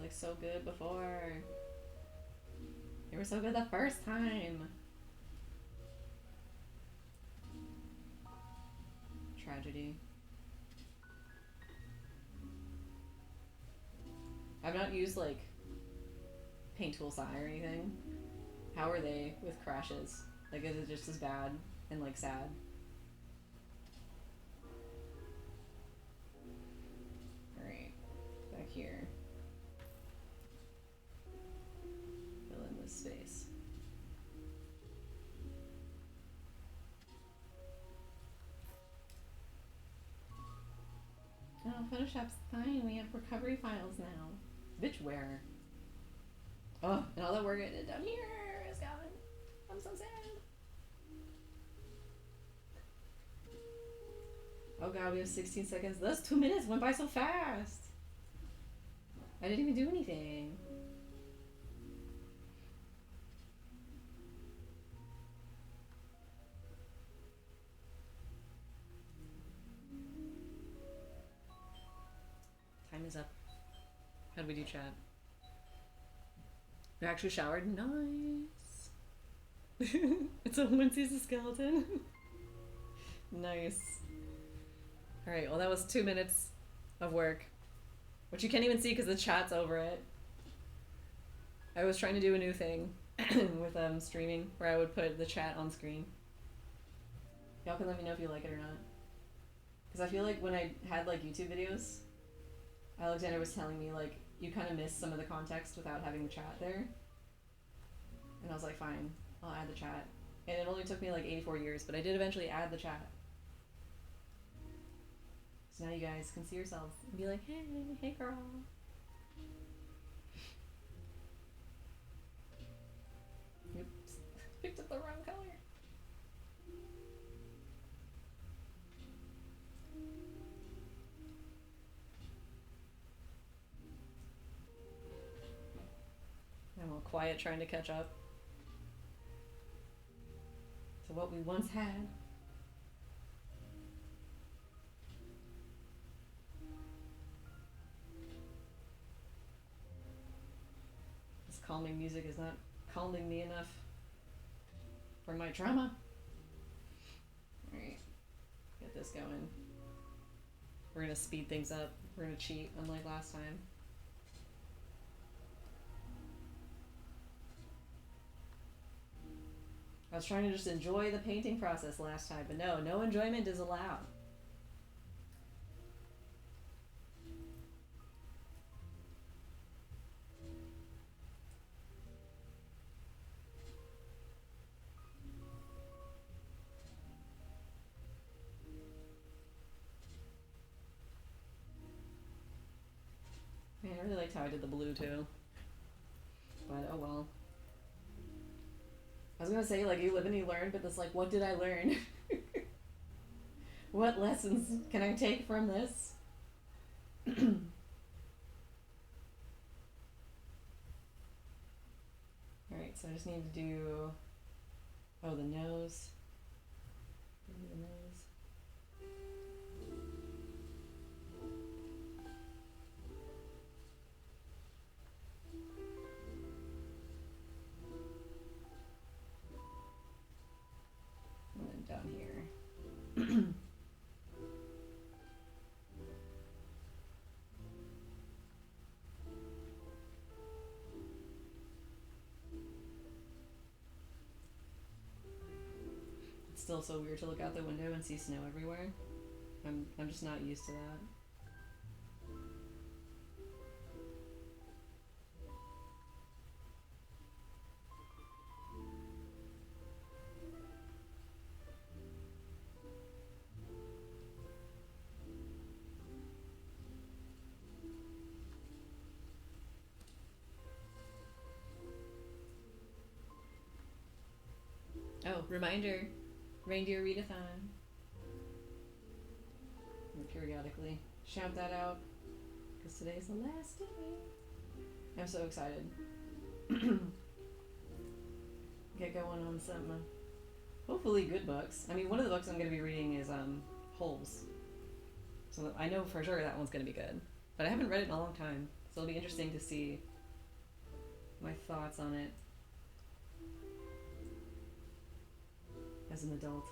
like so good before. They were so good the first time. Tragedy. I've not used like Paint Tool SI or anything. How are they with crashes? Like, is it just as bad and like sad? Alright, back here. Fill in this space. Oh, Photoshop's fine. We have recovery files now. Bitch, where? Oh, and all that work I did down here is gone. I'm so sad. Oh god, we have 16 seconds. Those 2 minutes went by so fast. I didn't even do anything. Time is up. How do we do chat? You actually showered? Nice. It's a woman sees a skeleton. Nice. Alright, well that was 2 minutes of work. Which you can't even see because the chat's over it. I was trying to do a new thing with streaming where I would put the chat on screen. Y'all can let me know if you like it or not. Because I feel like when I had like YouTube videos, Alexander was telling me like you kind of miss some of the context without having the chat there. And I was like, fine, I'll add the chat. And it only took me like 84 years, but I did eventually add the chat. So now you guys can see yourselves and be like, hey girl. Oops, picked up the wrong color. I'm all quiet trying to catch up to what we once had. This calming music is not calming me enough for my trauma. Alright, get this going. We're gonna speed things up. We're gonna cheat, unlike last time. I was trying to just enjoy the painting process last time, but no enjoyment is allowed. Man, I really liked how I did the blue too. But oh well. I was gonna say, like, you live and you learn, but it's like, what did I learn? What lessons can I take from this? Alright, so I just need to do, oh, the nose. The nose. And then down here. It's still so weird to look out the window and see snow everywhere. I'm just not used to that. Oh, reminder, reindeer readathon. And periodically shout that out, because today's the last day. I'm so excited. Get going on some, hopefully good books. I mean, one of the books I'm going to be reading is Holes. So I know for sure that one's going to be good. But I haven't read it in a long time. So it'll be interesting to see my thoughts on it as an adult.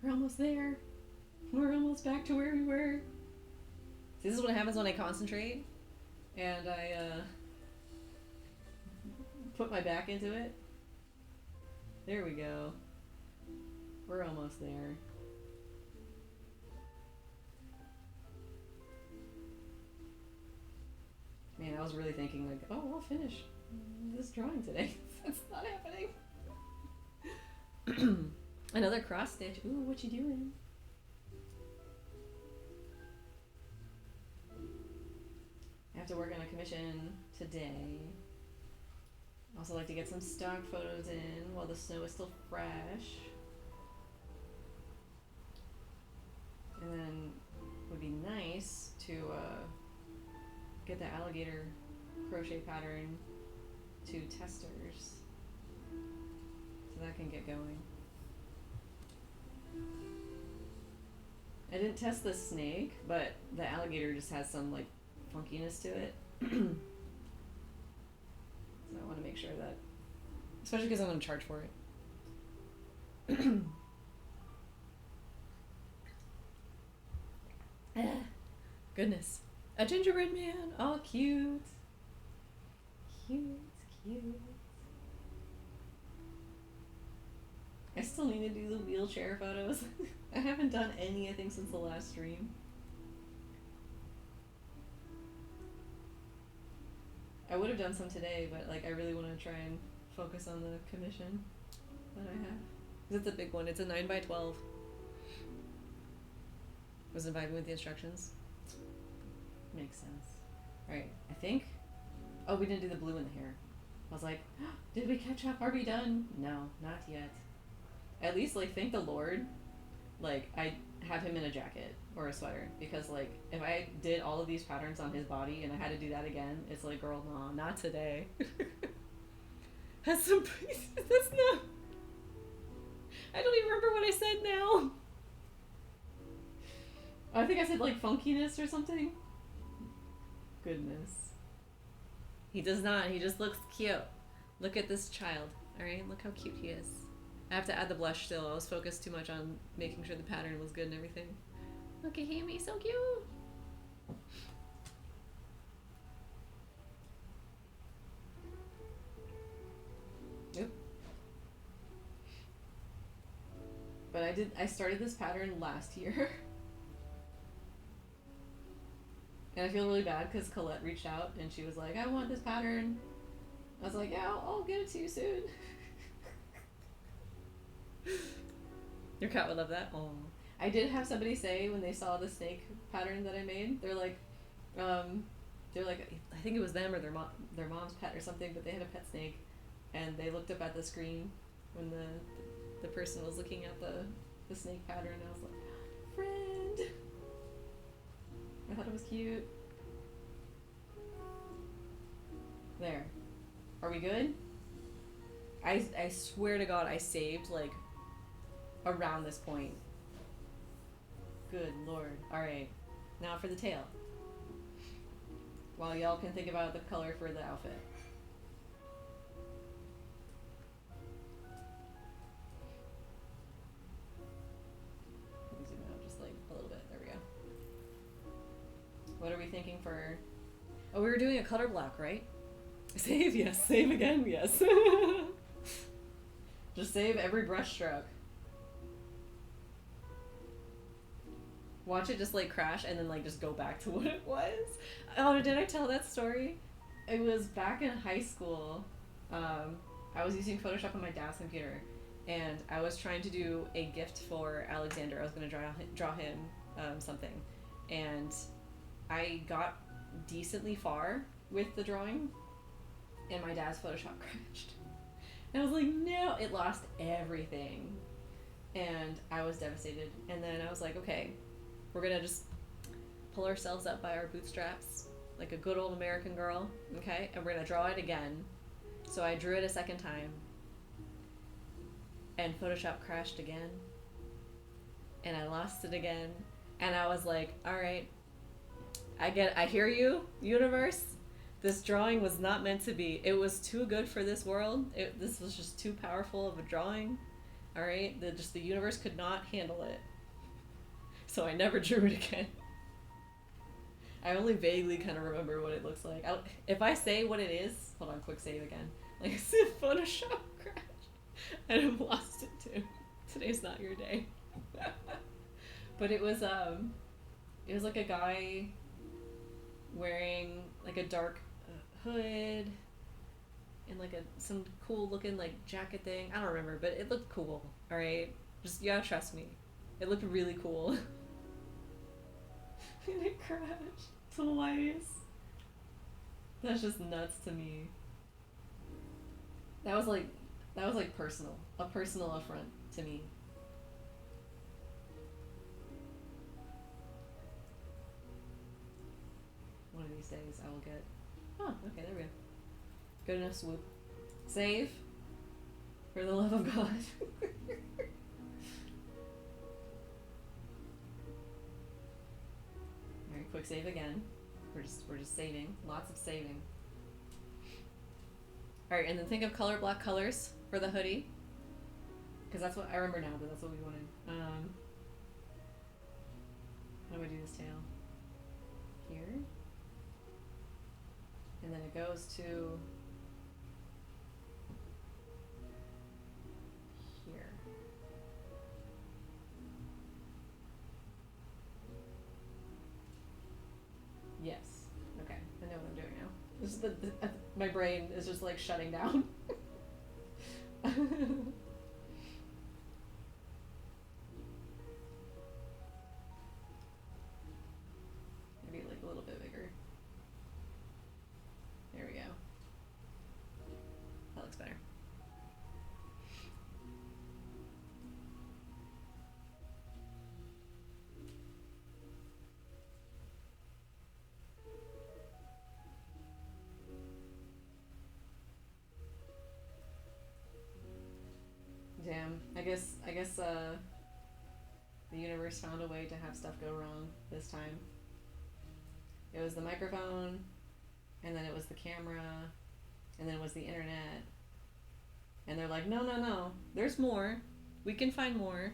We're almost there. We're almost back to where we were. See, this is what happens when I concentrate and I put my back into it. There we go. We're almost there. Man, I was really thinking like, oh, I'll finish this drawing today. That's not happening. Another cross stitch. Ooh, what you doing? I have to work on a commission today. I also like to get some stock photos in while the snow is still fresh. And then it would be nice to get the alligator crochet pattern to testers so that can get going. I didn't test the snake, but the alligator just has some like funkiness to it. So I want to make sure that, especially because I'm going to charge for it. Goodness. A gingerbread man. Oh, cute. Cute, cute. I still need to do the wheelchair photos. I haven't done anything since the last stream. I would have done some today, but like I really want to try and focus on the commission that I have. 'Cause it's a big one. It's a 9x12. Was it vibing with the instructions? Makes sense. Alright, I think... Oh, we didn't do the blue in the hair. I was like, did we catch up? Are we done? No, not yet. At least, like, thank the Lord, like, I have him in a jacket or a sweater. Because, like, if I did all of these patterns on his body and I had to do that again, it's like, girl, nah, not today. That's some... That's not... I don't even remember what I said now. I think I said, like, funkiness or something. Goodness. He does not. He just looks cute. Look at this child. Alright, look how cute he is. I have to add the blush still. I was focused too much on making sure the pattern was good and everything. Look at him, he's so cute. Yep. But I started this pattern last year. And I feel really bad because Colette reached out and she was like, I want this pattern. I was like, yeah, I'll get it to you soon. Your cat would love that. Oh, I did have somebody say when they saw the snake pattern that I made, they're like, I think it was them or their mom's pet or something, but they had a pet snake, and they looked up at the screen when the person was looking at the snake pattern, and I was like, friend. I thought it was cute. There. Are we good? I swear to God, I saved like around this point. Good Lord. Alright. Now for the tail. While y'all can think about the color for the outfit. Let me zoom out just like a little bit. There we go. What are we thinking for... Oh, we were doing a color block, right? Save, yes. Save again, yes. Just save every brush stroke. Watch it just like crash and then like just go back to what it was. Oh, did I tell that story? It was back in high school. I was using Photoshop on my dad's computer, and I was trying to do a gift for Alexander. I was going to draw him something, and I got decently far with the drawing, and my dad's Photoshop crashed. And I was like, no, it lost everything. And I was devastated. And then I was like, okay, we're gonna just pull ourselves up by our bootstraps, like a good old American girl, okay? And we're gonna draw it again. So I drew it a second time. and Photoshop crashed again, and I lost it again, and I was like, all right, I hear you, universe. This drawing was not meant to be. It was too good for this world. This was just too powerful of a drawing. All right, the universe could not handle it. So I never drew it again. I only vaguely kind of remember what it looks like. If I say what it is, hold on, quick save again. Like I said, Photoshop crashed. And I've lost it too. Today's not your day. But it was like a guy wearing like a dark hood and like some cool looking like jacket thing. I don't remember, but it looked cool. All right, just you gotta trust me. It looked really cool. And it crashed twice. That's just nuts to me. That was like personal, a personal affront to me. One of these days I will get. Oh, okay, there we go. Good enough swoop. Save. For the love of God. Alright, quick save again. We're just saving. Lots of saving. Alright, and then think of color block colors for the hoodie. Because that's what I remember now, but that's what we wanted. How do I do this tail? Here. And then it goes to here. Yes. Okay. I know what I'm doing now. This is my brain is just like shutting down. Maybe like a little bit bigger. There we go. That looks better. Damn. I guess the universe found a way to have stuff go wrong this time. It was the microphone, and then it was the camera, and then it was the internet. And they're like, no, there's more. We can find more.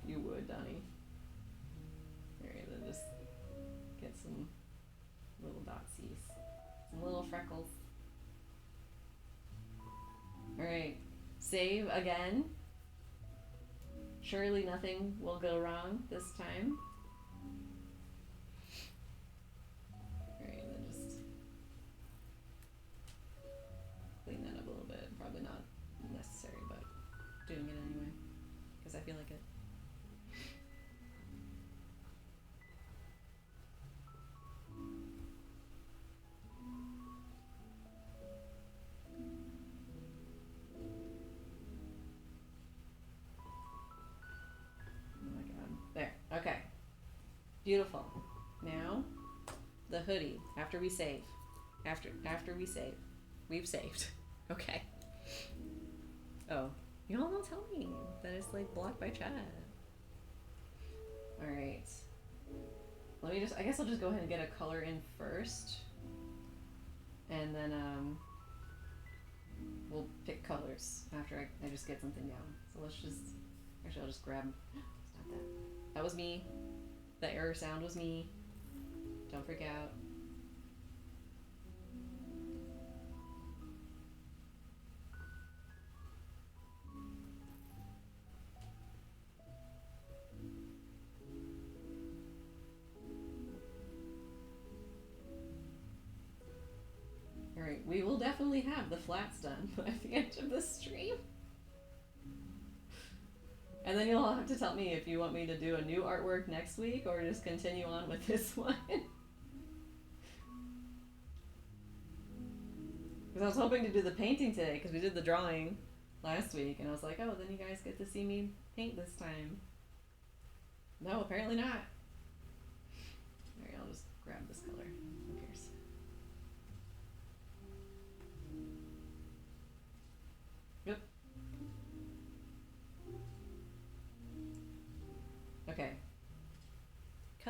You would, Donnie. Alright, then just get some little dotsies. Some little freckles. Alright, save again. Surely nothing will go wrong this time. Alright, then just clean that up a little bit. Probably not necessary, but doing it anyway. Because I feel like it. Okay. Beautiful. Now, the hoodie. After we save. After we save. We've saved. Okay. Oh. Y'all don't tell me that it's like blocked by chat. Alright. Let me I guess I'll just go ahead and get a color in first. And then, we'll pick colors after I just get something down. So let's just, actually I'll just grab, stop that. That was me. The error sound was me. Don't freak out. Alright, we will definitely have the flats done by the end of the stream. And then you'll have to tell me if you want me to do a new artwork next week or just continue on with this one. Because I was hoping to do the painting today because we did the drawing last week and I was like, oh, then you guys get to see me paint this time. No, apparently not.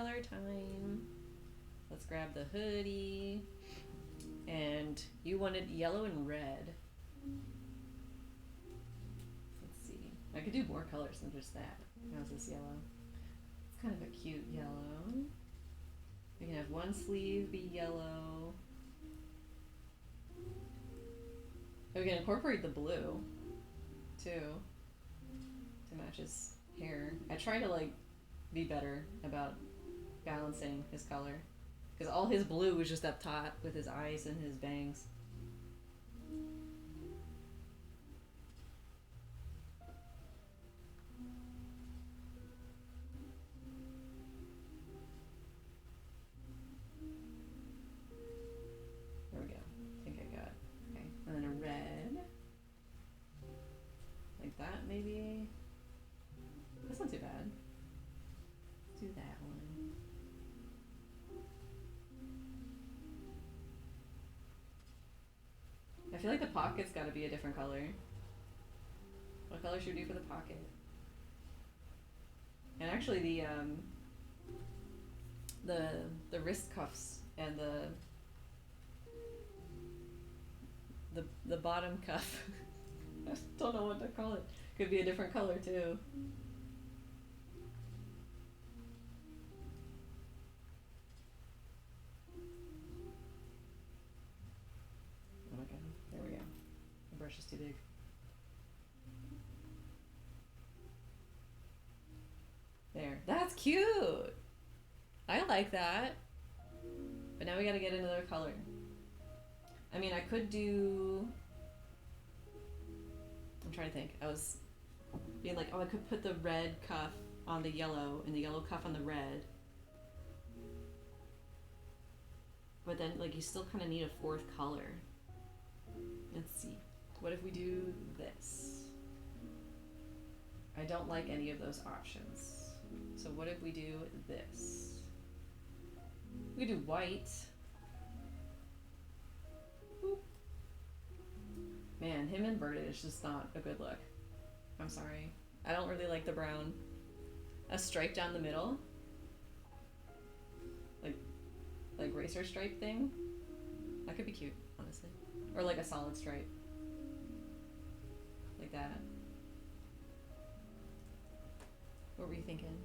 color time. Let's grab the hoodie. And you wanted yellow and red. Let's see. I could do more colors than just that. How's this yellow? It's kind of a cute yellow. We can have one sleeve be yellow. We can incorporate the blue too to match his hair. I try to like be better about balancing his color because all his blue is just up top with his eyes and his bangs. There we go. I think I got it. Okay, and then a red like that maybe. That's not too bad. Let's do that one. I feel like the pocket's got to be a different color. What color should we do for the pocket? And actually, the wrist cuffs and the bottom cuff. I don't know what to call it. Could be a different color too. Oh my god! There we go. The brush is too big. There. That's cute! I like that. But now we gotta get another color. I mean, I could do... I'm trying to think. I was being like, oh, I could put the red cuff on the yellow and the yellow cuff on the red. But then, like, you still kind of need a fourth color. Let's see. What if we do this? I don't like any of those options. So what if we do this? We could do white. Boop. Man, him inverted is just not a good look. I'm sorry. I don't really like the brown. A stripe down the middle. Like racer stripe thing. That could be cute, honestly. Or like a solid stripe. Like that. What were you thinking?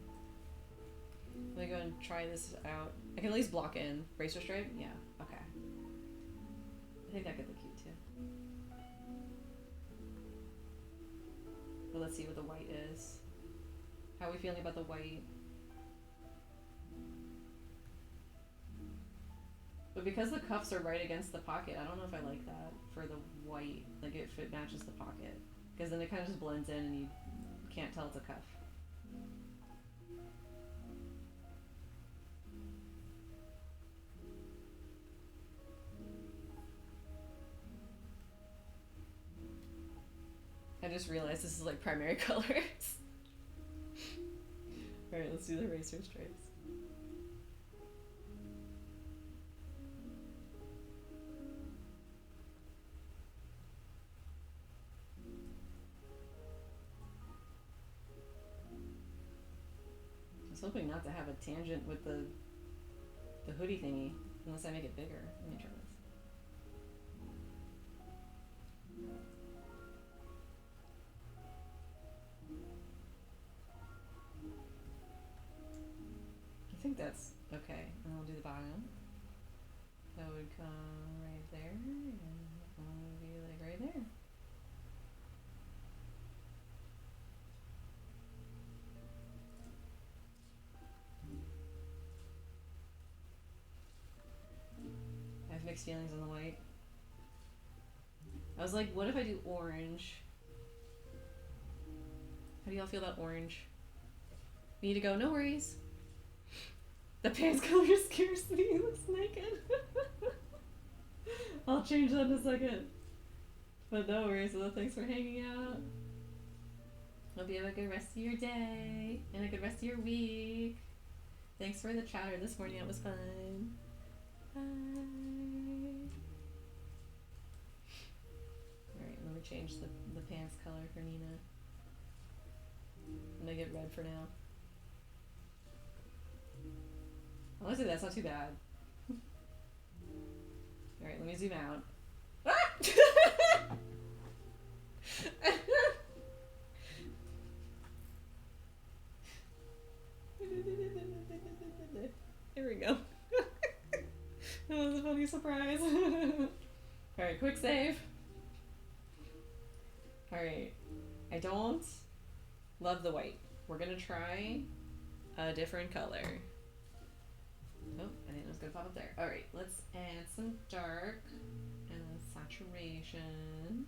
Let me go and try this out. I can at least block in. Racer stripe? Yeah, okay. I think that could look cute too. But let's see what the white is. How are we feeling about the white? But because the cuffs are right against the pocket, I don't know if I like that for the white. Like if it matches the pocket. Because then it kind of just blends in and you can't tell it's a cuff. I just realized this is like primary colors. Alright, let's do the racer stripes. I was hoping not to have a tangent with the hoodie thingy, unless I make it bigger. Let me try this. I think that's okay. And I'll do the bottom. That would come right there, and that one would be like right there. I have mixed feelings on the white. I was like, what if I do orange? How do y'all feel about orange? We need to go, no worries. The pants color scares me. He looks naked. I'll change that in a second. But no worries, well, thanks for hanging out. Hope you have a good rest of your day and a good rest of your week. Thanks for the chatter this morning, it was fun. Bye. Alright, let me change the pants color for Nina. I'm gonna get red for now. Honestly, that's not too bad. Alright, let me zoom out. Ah! There we go. That was a funny surprise. Alright, quick save. Alright. I don't love the white. We're gonna try a different color. Oh, I think it was gonna pop up there. Alright, let's add some dark and then saturation.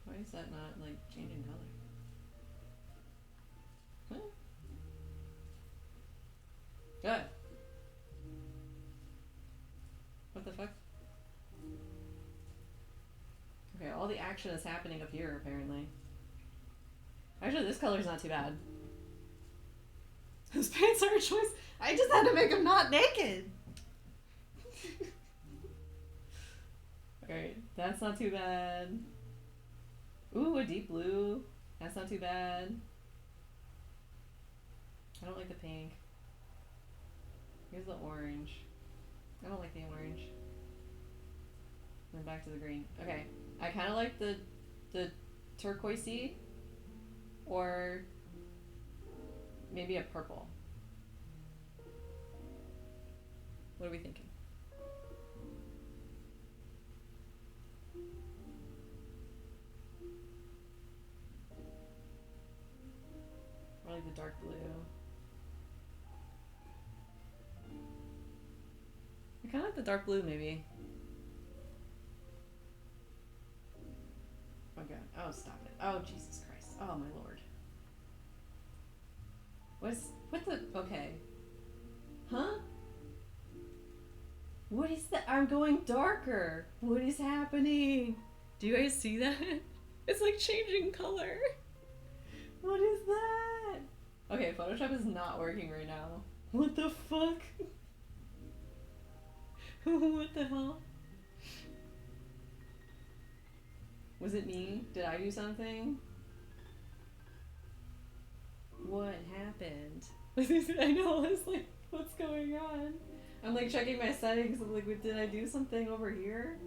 Why is that not like changing color? Huh? Good. What the fuck? Okay, all the action is happening up here apparently. Actually, this color's not too bad. His pants are a choice. I just had to make him not naked. Alright, that's not too bad. Ooh, a deep blue. That's not too bad. I don't like the pink. Here's the orange. I don't like the orange. And then back to the green. Okay, I kind of like the turquoisey, or maybe a purple. What are we thinking? I like the dark blue. I kind of like the dark blue, maybe. Oh god. Oh, stop it. Oh, Jesus Christ. Oh, my lord. What the, okay. Huh? What is that? I'm going darker. What is happening? Do you guys see that? It's like changing color. What is that? Okay, Photoshop is not working right now. What the fuck? What the hell? Was it me? Did I do something? What happened? I know, it's like, what's going on? I'm like checking my settings. I'm like, did I do something over here?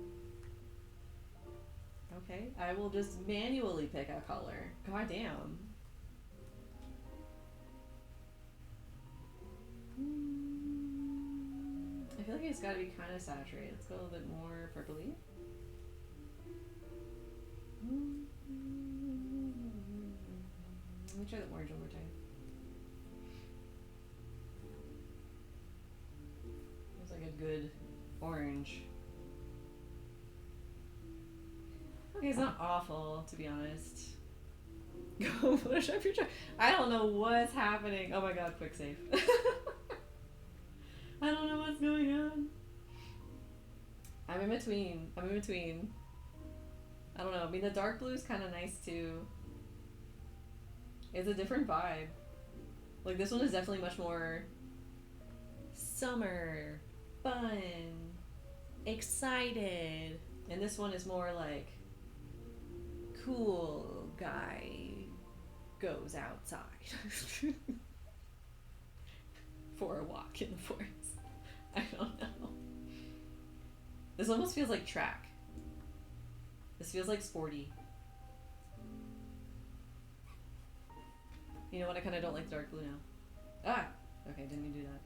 Okay, I will just manually pick a color. God damn. I feel like it's gotta be kind of saturated. Let's go a little bit more purpley. Let me try the orange one more time. It's like a good orange. Okay, it's not awful, to be honest. Go Photoshop your choice. I don't know what's happening. Oh my god, quick save. I don't know what's going on. I'm in between. I don't know. I mean, the dark blue is kind of nice too. It's a different vibe. Like, this one is definitely much more summer, fun, excited. And this one is more like cool guy goes outside for a walk in the forest. I don't know. This almost feels like track. This feels like sporty. You know what? I kind of don't like the dark blue now. Ah! Okay, didn't mean to do that.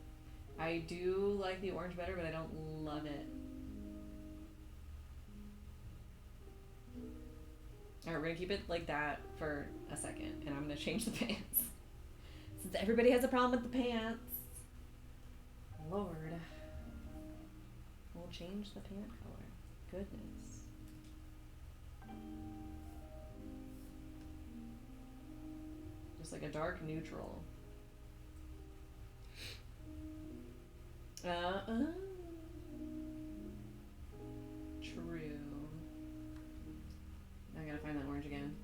I do like the orange better, but I don't love it. Alright, we're gonna keep it like that for a second, and I'm gonna change the pants. Since everybody has a problem with the pants. Lord. We'll change the pant color. Goodness. Just like a dark neutral. True. Now I gotta find that orange again.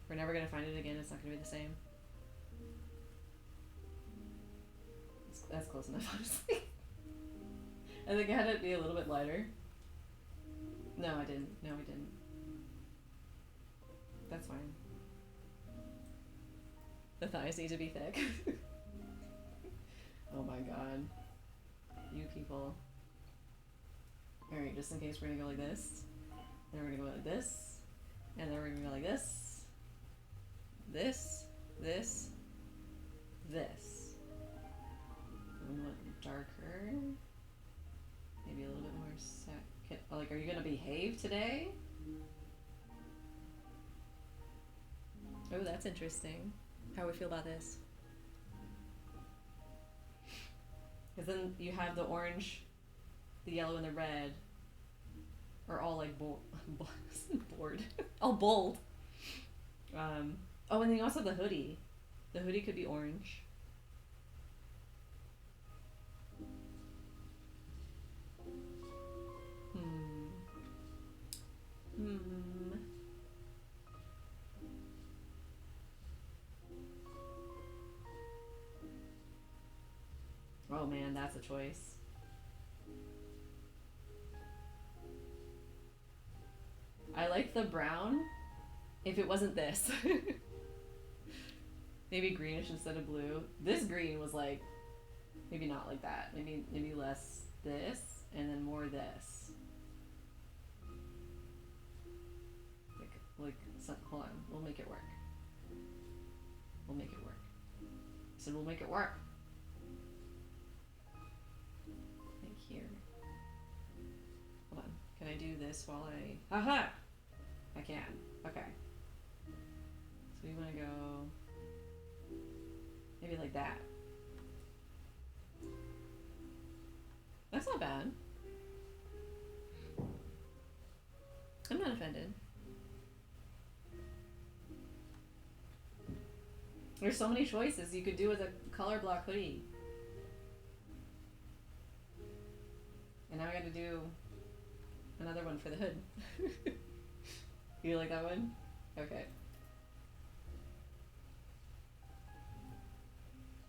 We're never gonna find it again. It's not gonna be the same. That's close enough, honestly. I think I had it be a little bit lighter. No, I didn't. No, I didn't. That's fine. The thighs need to be thick. Oh my god. You people. Alright, just in case we're gonna go like this. Then we're gonna go like this. And then we're gonna go like this. This. This. This. And we want darker. Maybe a little bit more second. Like, are you gonna behave today? Oh, that's interesting. How we feel about this? Because then you have the orange, the yellow, and the red are all like bold. All bold. Oh, and then you also have the hoodie. The hoodie could be orange. Oh man, that's a choice. I like the brown if it wasn't this. Maybe greenish instead of blue. This green was like, maybe not like that. Maybe less this and then more this. Hold on, we'll make it work. We'll make it work. I said we'll make it work. Like here. Hold on. Can I do this while I... Aha! I can. Okay. So we want to go... maybe like that. That's not bad. I'm not offended. There's so many choices you could do with a color block hoodie. And now I gotta do another one for the hood. You like that one? Okay.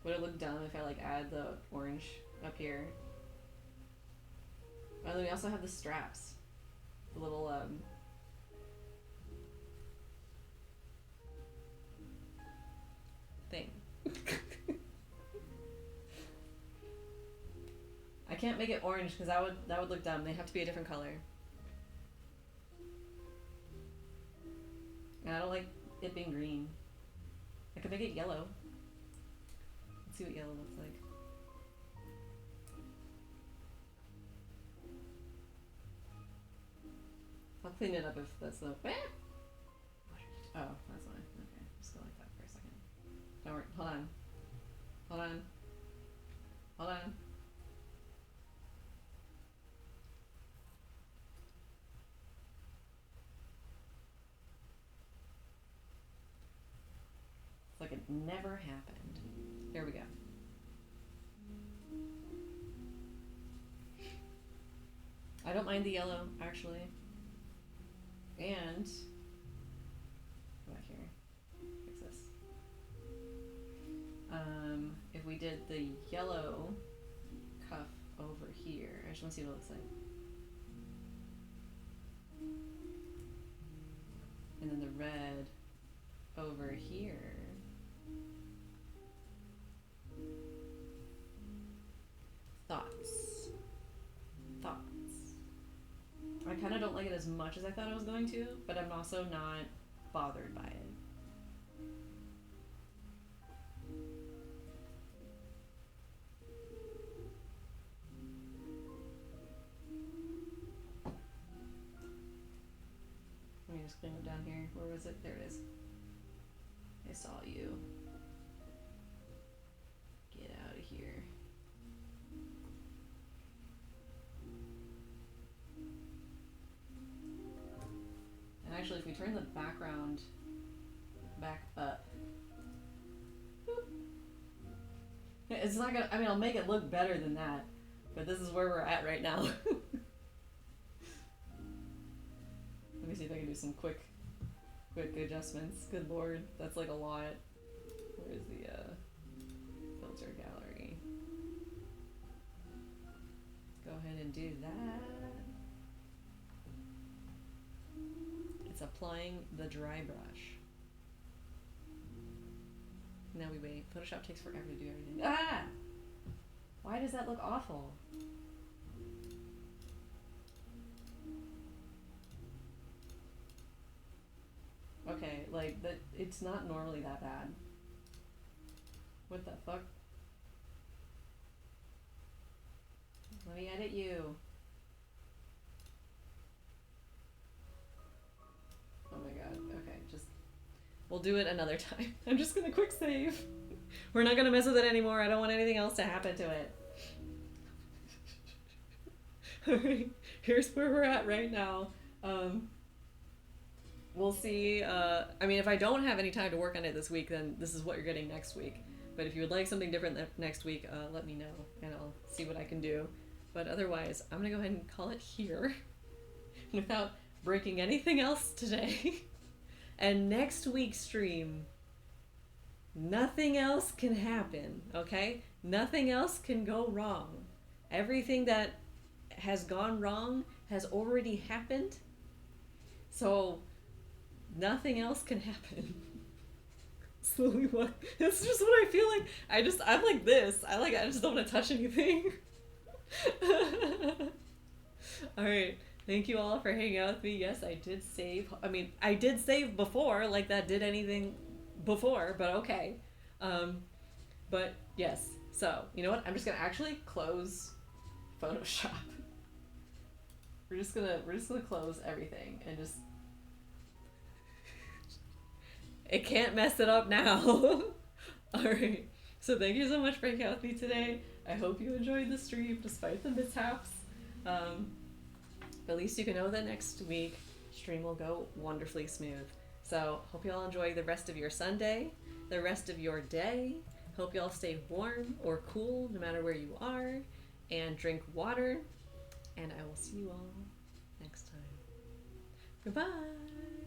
Would it look dumb if I like add the orange up here? Oh, then we also have the straps. The little thing. I can't make it orange because that would look dumb. They have to be a different color. And I don't like it being green. I could make it yellow. Let's see what yellow looks like. I'll clean it up if that's the... Oh, that's fine. Okay, just go like that for a second. Don't worry. Hold on. Hold on. Hold on. It's like it never happened. Here we go. I don't mind the yellow, actually. And go back here. Fix this. If we did the yellow cuff over here, I just want to see what it looks like. And then the red over here. Thoughts. I kind of don't like it as much as I thought I was going to, but I'm also not bothered by it. Let me just clean it down here. Where was it? There it is. I saw you. Get out of here. And actually, if we turn the background back up, it's not gonna, I mean, I'll make it look better than that, but this is where we're at right now. Let me see if I can do some quick adjustments. Good lord, that's like a lot. Where's the filter gallery? Go ahead and do that. It's applying the dry brush. Now we wait. Photoshop takes forever to do everything. Ah! Why does that look awful? Okay, like, that. It's not normally that bad. What the fuck? Let me edit you. Oh my god, okay, just... We'll do it another time. I'm just gonna quick save. We're not gonna mess with it anymore. I don't want anything else to happen to it. Alright, here's where we're at right now. We'll see. I mean, if I don't have any time to work on it this week, then this is what you're getting next week. But if you would like something different next week, let me know, and I'll see what I can do. But otherwise, I'm gonna go ahead and call it here without breaking anything else today. And next week's stream, nothing else can happen, okay? Nothing else can go wrong. Everything that has gone wrong has already happened. So nothing else can happen. Slowly what? That's just what I feel like. I'm like this. I just don't want to touch anything. Alright. Thank you all for hanging out with me. Yes, I did save. I mean, I did save before, like that did anything before, but okay. But yes. So, you know what? I'm just gonna actually close Photoshop. We're just gonna close everything and just... It can't mess it up now. Alright. So thank you so much for hanging out with me today. I hope you enjoyed the stream despite the mishaps. But at least you can know that next week stream will go wonderfully smooth. So hope you all enjoy the rest of your Sunday, the rest of your day. Hope you all stay warm or cool no matter where you are, and drink water. And I will see you all next time. Goodbye.